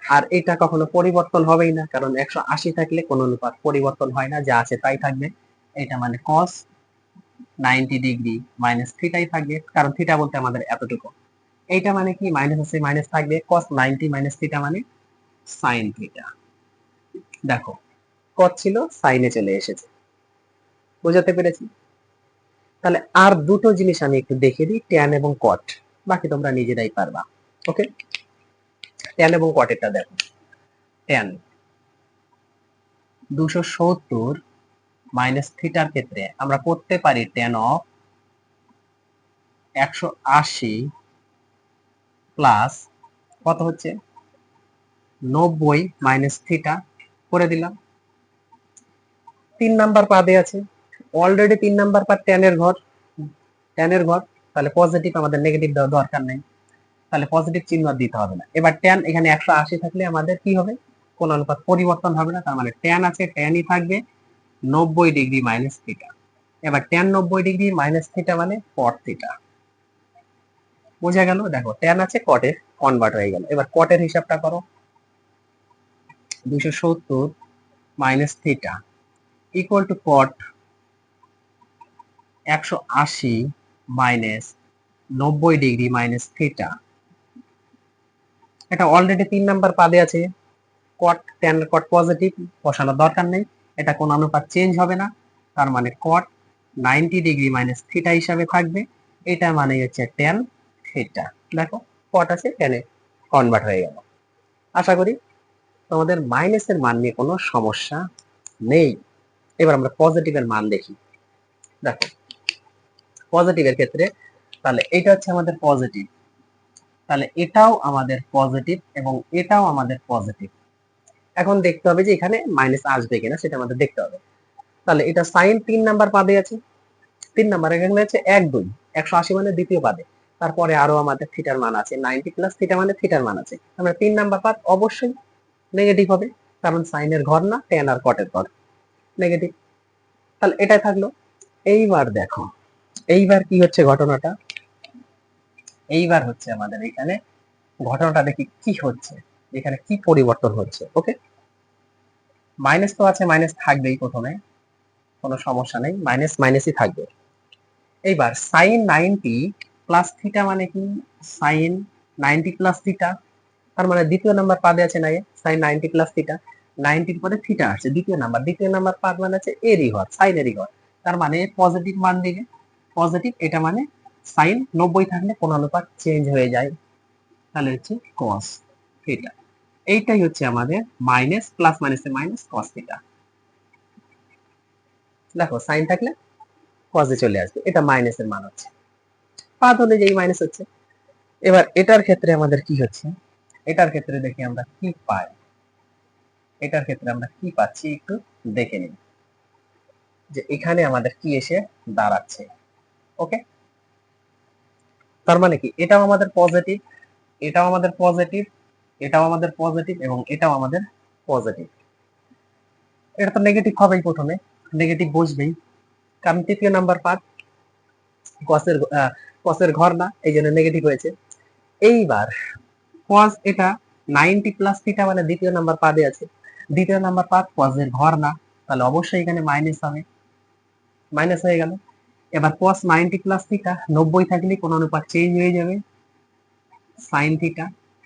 আর এটা কখনো পরিবর্তন হবেই না, কারণ 180 থাকলে কোন অনুপাত পরিবর্তন হয় না, যা আছে তাই থাকবে। এটা মানে cos 90 ডিগ্রি মাইনাস থিটাই থাকবে, কারণ থিটা বলতে আমাদের এতটুকু। এইটা মানে কি? মাইনাস আছে মাইনাস থাকবে, cos 90 মাইনাস থিটা মানে sin থিটা। দেখো cos ছিল, সাইনে চলে এসেছে। বোঝাতে পেরেছি? তাহলে আর দুটো জিনিস আমি একটু দেখে দিই, ট্যান এবং কট, বাকি তোমরা নিজেরাই পারবা। ওকে, ট্যান এবং কটেরটা দেখো। ট্যান 270 মাইনাস থিটার ক্ষেত্রে আমরা করতে পারি ট্যান অফ 180 প্লাস কত হচ্ছে 90 মাইনাস থিটা করে দিলাম। 3 নাম্বার পাদে আছে, অলরেডি 3 নাম্বার পাদ ট্যানের ঘর, ট্যানের ঘর, তাহলে পজিটিভ, আমাদের নেগেটিভ দেওয়ার দরকার নেই, তাহলে পজিটিভ চিহ্ন দিতে হবে না। এবার ট্যান এখানে 180 থাকলে আমাদের কি হবে? কোন অনুপাত পরিবর্তন হবে না, তার মানে ট্যান আছে ট্যানই থাকবে 90 ডিগ্রি মাইনাস থিটা। এবার ট্যান 90 ডিগ্রি মাইনাস থিটা মানে কট থিটা। বোঝা গেল? দেখো ট্যান আছে, কটে কনভার্ট হয়ে গেল। এবার কটের হিসাবটা করো, 270 minus theta equal to cot 180 minus 90 degree minus theta. এটা অলরেডি 3 নাম্বার পাদে আছে, কট ট্যান কট পজিটিভ, বসানোর দরকার নেই, এটা কোন অনুপাত চেঞ্জ হবে না, তার মানে কট 90 ডিগ্রি মাইনাস থিটা হিসাবে থাকবে। এটা মানে হচ্ছে ট্যান থিটা। দেখো কট আছে, ট্যানে কনভার্ট হয়ে গেল। আশা করি তোমাদের মাইনাসের মান নিয়ে কোনো সমস্যা নেই। এবার আমরা পজিটিভের মান দেখি। দেখো পজিটিভের ক্ষেত্রে তাহলে এটা হচ্ছে আমাদের পজিটিভ, তাহলে এটাও আমাদের পজিটিভ এবং এটাও আমাদের পজিটিভ। এখন দেখতে হবে যে এখানে মাইনাস আসবে কিনা, সেটা আমাদের দেখতে হবে। তাহলে এটা সাইন 3 নাম্বার পাদে আছে, 3 নাম্বার এখানে আছে 1 2 180 মানে দ্বিতীয় পাদে। তারপরে আরো আমাদের থিটার মান আছে 90 প্লাস থিটা মানে থিটার মান আছে। আমরা 3 নাম্বার পাদ অবশ্যই নেগেটিভ হবে, কারণ সাইনের ঘর না, ট্যান আর কটের ঘর, নেগেটিভ। তাহলে এটাই থাকলো। এইবার দেখো এইবার কি হচ্ছে ঘটনাটা, এইবার হচ্ছে আমাদের এখানে ঘটনাটা দেখি কি হচ্ছে, এখানে কি পরিবর্তন হচ্ছে। ওকে, মাইনাস তো আছে, মাইনাস থাকবেই, প্রথমে কোনো সমস্যা নেই, মাইনাস মাইনাসই থাকবে। এইবার সাইন 90 প্লাস থিটা মানে কি, সাইন 90 প্লাস থিটা, তার মানে দ্বিতীয় নাম্বার পাদে আছে না সাইন 90 প্লাস থিটা, 90 পরে থিটা আসছে দ্বিতীয় নাম্বার, দ্বিতীয় নাম্বার পাদ মানে আছে এরই ঘর, সাইনেরই ঘর, তার মানে পজিটিভ মান দিকে পজিটিভ, এটা মানে সাইন 90 থাকলে কোন অনুপাত চেঞ্জ হয়ে যায়, তাহলে হচ্ছে কস থিটা। এইটাই হচ্ছে আমাদের মাইনাস, প্লাস মাইনাসে মাইনাস কস থিটা। দেখো সাইন থাকলে কসে চলে আসবে, এটা মাইনাসের মান হচ্ছে, পাদ অনুযায়ী মাইনাস হচ্ছে। এবার এটার ক্ষেত্রে আমাদের কি হচ্ছে, এটার ক্ষেত্রে দেখি আমরা কি পাই, এটার ক্ষেত্রে আমরা কি পাচ্ছি একটু দেখে নিই, যে এখানে আমাদের কি এসে দাঁড়াচ্ছে। ওকে, তার মানে কি এটাও আমাদের পজিটিভ, এটাও আমাদের পজিটিভ, এটাও আমাদের পজিটিভ এবং এটাও আমাদের পজিটিভ। এটা তো নেগেটিভ হবেই, প্রথমে নেগেটিভ বসবেই, কারণ তৃতীয় নাম্বার পাদ, কসের কসের ঘর না, এই জন্য নেগেটিভ হয়েছে। এইবার কস এটা 90 প্লাস থিটা মানে দ্বিতীয় নাম্বার পাদে আছে, দ্বিতীয় নাম্বার পাদ কসের ঘর না, তাহলে অবশ্যই এখানে মাইনাস হবে, মাইনাস হয়ে গেল। এবার cos 90 প্লাস থিটা 90 থাকলে কোন অনুপাত চেঞ্জ হয়ে যাবে, sin থিটা।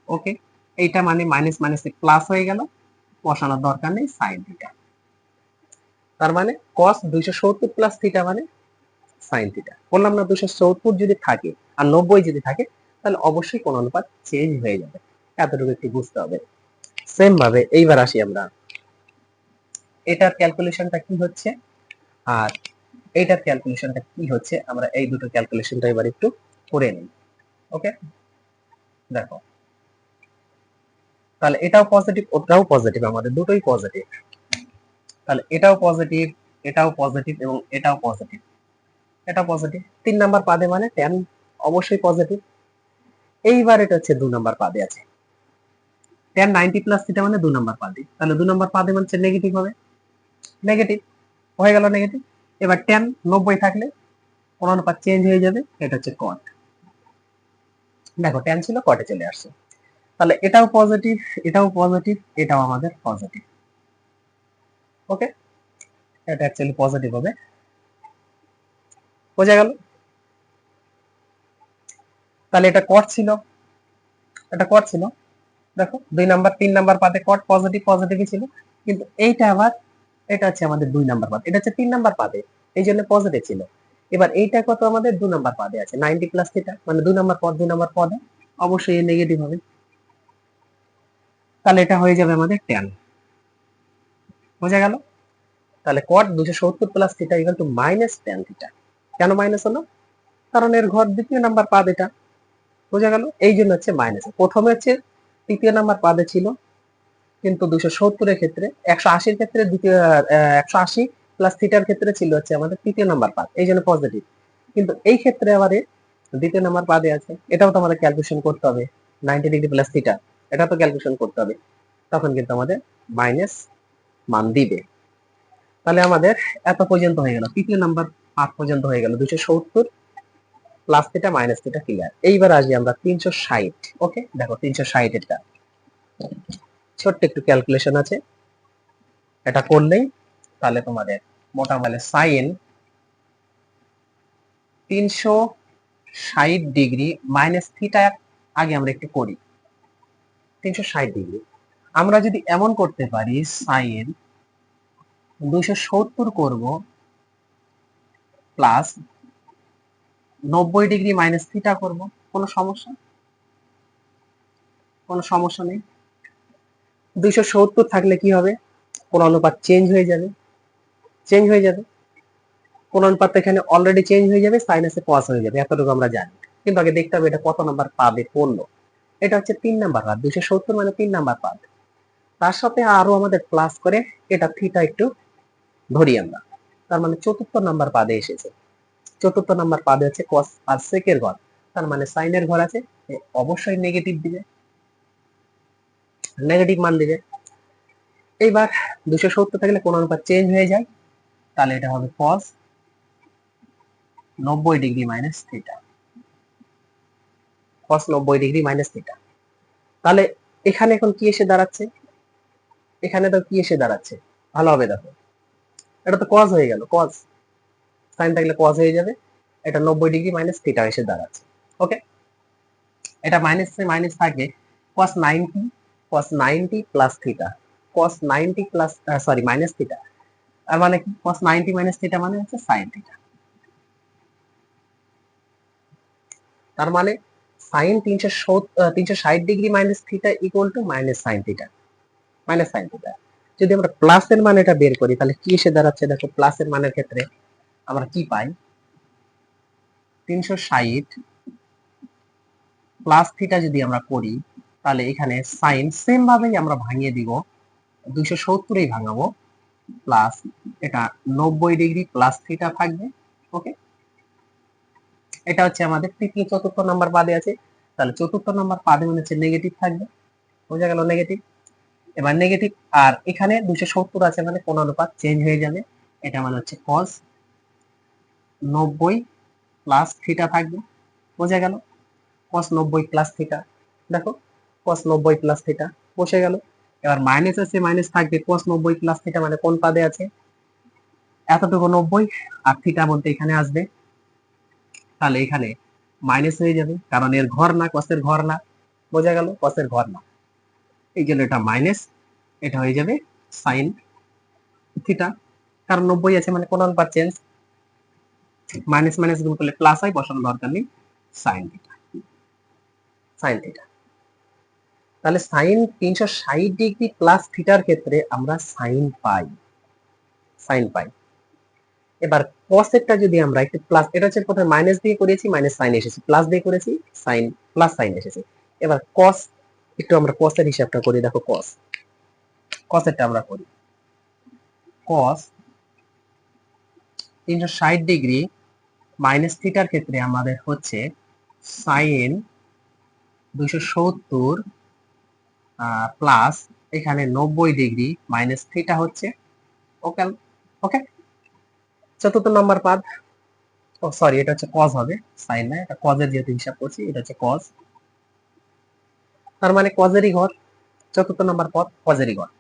ওকে, এইটা মানে মাইনাস মাইনাসে প্লাস হয়ে গেল, বসানোর দরকার নেই, sin থিটা। তার মানে cos 270 প্লাস থিটা মানে sin থিটা। বললাম না 270 যদি থাকে আর 90 যদি থাকে, তাহলে অবশ্যই কোন অনুপাত চেঞ্জ হয়ে যাবে, এতটুকু একটু বুঝতে হবে। সেম ভাবে এইবার আসি আমরা, এটার ক্যালকুলেশনটা কি হচ্ছে আর এইটার ক্যালকুলেশনটা কি হচ্ছে, আমরা এই দুটো ক্যালকুলেশনটা এবার একটু করে নিই। ওকে, দেখো তাহলে এটাও পজিটিভ, ওটাও পজিটিভ, আমাদের দুটোই পজিটিভ, তাহলে এটাও পজিটিভ, এটাও পজিটিভ এবং এটাও পজিটিভ, এটা পজিটিভ। 3 নাম্বার পাদে মানে ট্যান অবশ্যই পজিটিভ। এইবার এটা হচ্ছে 2 নাম্বার পাদে আছে, ট্যান 90 প্লাস থিটা মানে 2 নাম্বার পাদে, তাহলে 2 নাম্বার পাদে মানে নেগেটিভ হবে, নেগেটিভ হয়ে গেল নেগেটিভ। এবার ট্যান 90 থাকলে কোন অনুপাত চেঞ্জ হয়ে যাবে, এটা হচ্ছে কট। দেখো ট্যান ছিল, কটে চলে আসছে, তাহলে এটাও পজিটিভ, এটাও পজিটিভ, এটাও আমাদের পজিটিভ। ওকে, এটা অ্যাকচুয়ালি পজিটিভ হবে, বোঝা গেল। তাহলে এটা কট ছিল, এটা কট ছিল, দেখো 2 নাম্বার 3 নাম্বার পাদে কট পজিটিভ পজিটিভই ছিল, কিন্তু এইটা আবার এটা হচ্ছে আমাদের 2 নাম্বার পাদ, এটা হচ্ছে 3 নাম্বার পাদে, এই জন্য পজিটিভ ছিল। এবার এইটা কত আমাদের 2 নাম্বার পাদে আছে 90 প্লাস থিটা মানে 2 নাম্বার পদ, 2 নাম্বার পদে অবশ্যই নেগেটিভ হবে, তাহলে এটা হয়ে যাবে আমাদের ট্যান। বোঝা গেল। তাহলে cot 270 plus theta equal to minus tan theta. কেন মাইনাস হলো, কারণ এর ঘর দ্বিতীয় নাম্বার পাদ এটা, বোঝা গেল, এই জন্য হচ্ছে মাইনাস। প্রথমে হচ্ছে তৃতীয় নাম্বার পাদে ছিল, কিন্তু 270 এর ক্ষেত্রে 180 এর ক্ষেত্রে দ্বিতীয় 180 প্লাস থিটার ক্ষেত্রে ছিল হচ্ছে আমাদের তৃতীয় নাম্বার পাদ, এই জন্য পজিটিভ। কিন্তু এই ক্ষেত্রে আবার দ্বিতীয় নাম্বার পাদে আছে, এটাও তো আমাদের ক্যালকুলেশন করতে হবে, 90 ডিগ্রি প্লাস থিটা, এটা তো ক্যালকুলেশন করতে হবে, তখন কিন্তু আমাদের মাইনাস মান দিবে। তাহলে আমাদের এত পর্যন্ত হয়ে গেল, তৃতীয় নাম্বার পাদ পর্যন্ত হয়ে গেল 270 plus theta minus theta clear. এইবার আসি আমরা 360। ওকে, দেখো 360 এটা ছোট্ট একটু ক্যালকুলেশন আছে, এটা করলেই তাহলে তোমাদের মোটামুটি সাইন 360 ডিগ্রি মাইনাস থিটা আগে আমরা একটু করি। 360 ডিগ্রি আমরা যদি এমন করতে পারি সাইন 270 করব প্লাস 90 ডিগ্রি মাইনাস থিটা করব, কোনো সমস্যা? কোনো সমস্যা নেই। 270 থাকলে কি হবে, কোন অনুপাত চেঞ্জ হয়ে যাবে, চেঞ্জ হয়ে যাবে কোন অনুপাত এখানে অলরেডি চেঞ্জ হয়ে যাবে, সাইনাসে কস হয়ে যাবে, এতটুকু আমরা জানি। কিন্তু আগে দেখতে হবে এটা কত নাম্বার পাবে পড়লো। এটা হচ্ছে 3 নাম্বার পাদ, 270 মানে 3 নাম্বার পাদ। তার সাথে আরো আমাদের প্লাস করে এটা থিটা একটু ধরি আমরা, তার মানে 4র্থ নাম্বার পাদে এসেছে। 4র্থ নাম্বার পাদে হচ্ছে কস আর সেকের ঘর, তার মানে সাইনের ঘর আছে, অবশ্যই নেগেটিভ দিবে, নেগেটিভ মান দিবে। এইবার 270 থাকলে কোন অনুপাত চেঞ্জ হয়ে যায়, তাহলে এটা হবে কস 90 ডিগ্রি মাইনাস থিটা, কস 90 ডিগ্রি মাইনাস থিটা। তাহলে এখানে এখন কি এসে দাঁড়াচ্ছে, এখানে তো কি এসে দাঁড়াচ্ছে, ভালো হবে দেখো, এটা তো কস হয়ে গেল, কস সাইন থাকলে কস হয়ে যাবে, এটা 90 ডিগ্রি মাইনাস থিটা এসে দাঁড়াচ্ছে। ওকে, এটা মাইনাস মাইনাস থাকে, cos 90, cos 90 plus theta, cos 90 plus sorry minus theta, আর মানে কি cos 90 মাইনাস থিটা মানে হচ্ছে sin থিটা। তার মানে sin 360 degree minus theta equal to minus sin theta, minus sin theta. যদি আমরা প্লাস এর মান এটা বের করি তাহলে কি এসে দাঁড়াচ্ছে, দেখো প্লাস এর মানের ক্ষেত্রে আমরা কি পাই, 360 প্লাস থিটা যদি আমরা করি তাহলে এখানে সাইন সেম ভাবেই আমরা ভাঙিয়ে দিব, 270 ভাঙাবো, প্লাস এটা 90 ডিগ্রি প্লাস থিটা থাকবে। ওকে, এটা হচ্ছে আমাদের তৃতীয় 4র্থ নাম্বার পাদে আছে, তাহলে 4র্থ নাম্বার পাদে মনে হচ্ছে নেগেটিভ থাকবে, বোঝা গেল নেগেটিভ। এবার নেগেটিভ আর এখানে 270 আছে মানে কোন অনুপাত চেঞ্জ হয়ে যাবে, এটা মানে হচ্ছে cos 90 প্লাস থিটা থাকবে, বোঝা গেল cos 90 প্লাস থিটা, দেখো cos 90 প্লাস থিটা বসে গেল। এবার মাইনাস আছে মাইনাস থাকবে, cos 90 প্লাস থিটা মানে কোন পাদে আছে, এতটুকু 90 আর থিটা বলতে এখানে আসবে, তাহলে এখানে মাইনাস হয়ে যাবে কারণ এর ঘর না, কসের ঘর না, বোঝা গেল কসের ঘর না, এই জন্য এটা মাইনাস, এটা হয়ে যাবে সাইন থিটা, কারণ 90 আছে মানে কোন অনুপাত চেঞ্জ, মাইনাস মাইনাস গুণ করলে প্লাস হয়, বসানোর দরকার নেই, সাইন থিটা, সাইন থিটা। তাহলে সাইন 360 ডিগ্রি প্লাস থিটার ক্ষেত্রে আমরা সাইন পাই, সাইন পাই। এবার কসেরটা যদি আমরা একটু প্লাস, এটা হচ্ছে প্রথমে মাইনাস দিয়ে করেছি মাইনাস সাইন এসেছে, প্লাস দিয়ে করেছি সাইন প্লাস সাইন এসেছে। এবার কস একটু আমরা কসের হিসাবটা করি, দেখো কস, কসেরটা আমরা করি, কস 360 ডিগ্রি মাইনাস থিটার ক্ষেত্রে আমাদের হচ্ছে সাইন 270 প্লাস এখানে 90 ডিগ্রি মাইনাস থিটা হচ্ছে। ওকে, ওকে, 4র্থ নাম্বার পাদ, ও সরি এটা হচ্ছে কজ হবে, সাইন না, এটা কজের যেহেতু হিসাব করছি, এটা হচ্ছে কজ, তার মানে কজেরই ঘর, 4র্থ নাম্বার পদ কজেরই ঘর,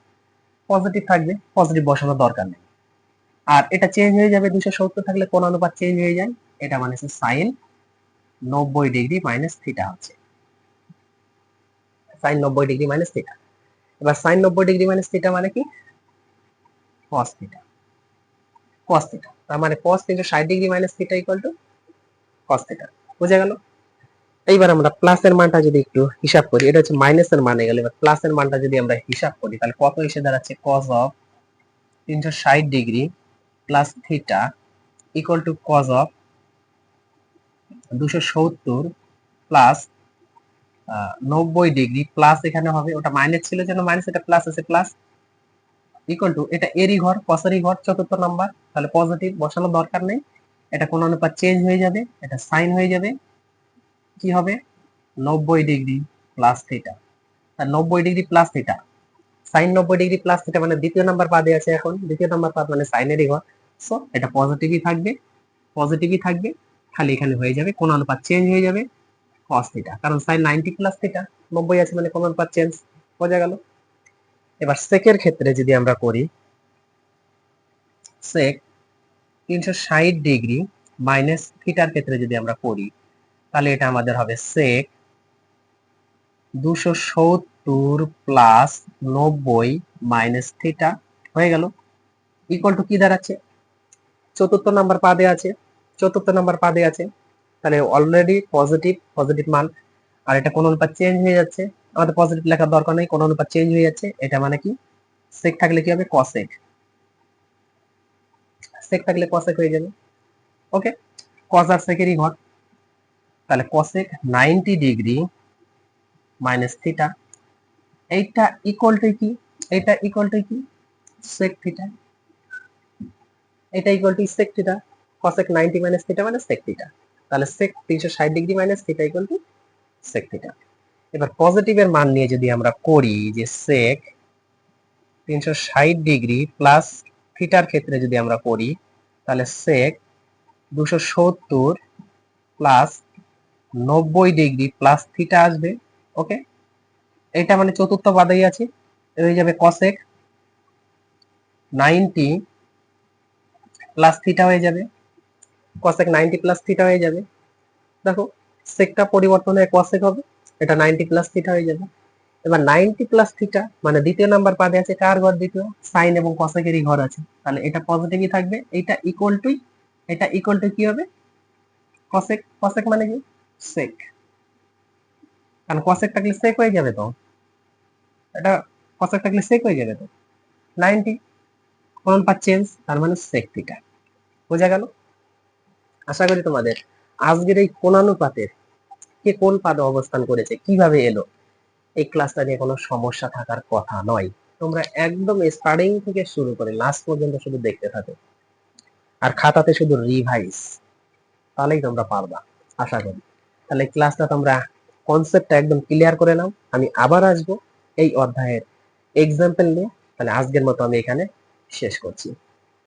পজিটিভ থাকবে, পজিটিভ বসানোর দরকার নেই। আর এটা চেঞ্জ হয়ে যাবে, 270 থাকলে কোন অনুপাত চেঞ্জ হয়ে যায়, এটা মানে হচ্ছে সাইন 90 ডিগ্রি মাইনাস থিটা হচ্ছে, সাইন 90 ডিগ্রি মাইনাস থিটা। এবার সাইন 90 ডিগ্রি মাইনাস থিটা মানে কি, কস থিটা, কস থিটা, তার মানে cos 360 degree minus theta equal to cos theta, বুঝা গেল। এইবার আমরা প্লাসের মানটা যদি একটু হিসাব করি, এটা হচ্ছে মাইনাসের মানে গেল, এবার প্লাসের মানটা যদি আমরা হিসাব করি তাহলে কত এসে দাঁড়াচ্ছে, cos of 360 degree plus theta equal two cos of 270 plus 90 degree plus এখানে হবে, ওটা মাইনাস ছিল যেন মাইনাস, এটা প্লাস আছে প্লাস, ইকুয়াল টু এটা এরই ঘর কসেরই ঘর 4র্থ নাম্বার, তাহলে পজিটিভ বসানোর দরকার নেই, এটা কোন অনুপাত চেঞ্জ হয়ে যাবে, এটা সাইন হয়ে যাবে, কি হবে 90 ডিগ্রি প্লাস থিটা, আর 90 degree plus theta, sine 90 degree plus theta মানে দ্বিতীয় নাম্বার পাদে আছে, এখন দ্বিতীয় নাম্বার পাদ মানে সাইনেরই ঘর, সো এটা পজিটিভই থাকবে, পজিটিভই থাকবে, খালি এখানে হয়ে যাবে কোন অনুপাত চেঞ্জ হয়ে যাবে, cos থিটা, কারণ সাইন 90 প্লাস থিটা 90 আছে মানে কোন অনুপাত চেঞ্জ, বোঝা গেল। এবার সেকের ক্ষেত্রে যদি আমরা করি, সেক 360 ডিগ্রি মাইনাস থিটার ক্ষেত্রে যদি আমরা করি তাহলে এটা আমাদের হবে sec 270 প্লাস 90 মাইনাস থিটা হয়ে গেল, ইকুয়াল টু কি দাঁড়াচ্ছে, চতুর্থ নাম্বার পাদে আছে, তাহলে অলরেডি পজিটিভ পজিটিভ মান, আর এটা কোন অনুপাত চেঞ্জ হয়ে যাচ্ছে, আমাদের পজিটিভ লেখার দরকার নেই, কোন অনুপাত চেঞ্জ হয়ে যাচ্ছে, এটা মানে কি সেক থাকলে কি হবে কসেক, সেক থাকলে কসেক হয়ে যাবে। ওকে, কস আর সেকেরই ঘর, তাহলে কসেক 90 ডিগ্রি মাইনাস থিটা, এইটা ইকুয়াল টু কি, এটা ইকুয়াল টু কি সেক থিটা, এটা equal to sec theta, cosec 90 minus theta মানে সেক থিটা, তাহলে sec 360 degree minus theta equal to sec theta. এবার পজিটিভের মান নিয়ে যদি আমরা করি যে সেক 360 ডিগ্রি প্লাস থিটার ক্ষেত্রে যদি আমরা করি, তাহলে সেক 270 প্লাস 90 ডিগ্রি প্লাস থিটা আসবে। ওকে, এটা মানে চতুর্থ পদেই আছে, হয়ে যাবে কসেক 90 প্লাস থিটা হয়ে যাবে, কসেক 90 প্লাস থিটা হয়ে যাবে। দেখো সেকটা পরিবর্তন হয়ে কসেক হবে, এটা 90 প্লাস থিটা হয়ে যাবে। এবার 90 প্লাস থিটা মানে দ্বিতীয় নাম্বার পাদে আছে কার ঘর, দ্বিতীয় সাইন এবং কসেকেরই ঘর আছে, তাহলে এটা পজিটিভই থাকবে, এটা ইকুয়াল টু কি হবে কসেক, কসেক মানে কি সেক, কারণ কসেক থাকলে সেক হয়ে যাবে, তো এটা কসেক থাকলে সেক হয়ে যাবে, তো 90 অনুপাত চেঞ্জ তার মানে সেক থিটা। বোঝা গেল? আশা করি তোমাদের আজকের এই কোণানুপাতের কে কোন পাদে অবস্থান করেছে, কিভাবে এলো, এই ক্লাসটা নিয়ে কোনো সমস্যা থাকার কথা নয়। তোমরা একদম স্টার্টিং থেকে শুরু করে লাস্ট পর্যন্ত শুধু দেখতে থাকো, আর খাতাতে শুধু রিভাইজ, তাহলেই তোমরা পারবা আশা করি। তাহলে ক্লাসটা তোমরা কনসেপ্টটা একদম ক্লিয়ার করে নাও, আমি আবার আসবো এই অধ্যায়ের এক্সাম্পল নিয়ে। তাহলে আজকের মতো আমি এখানে শেষ করছি।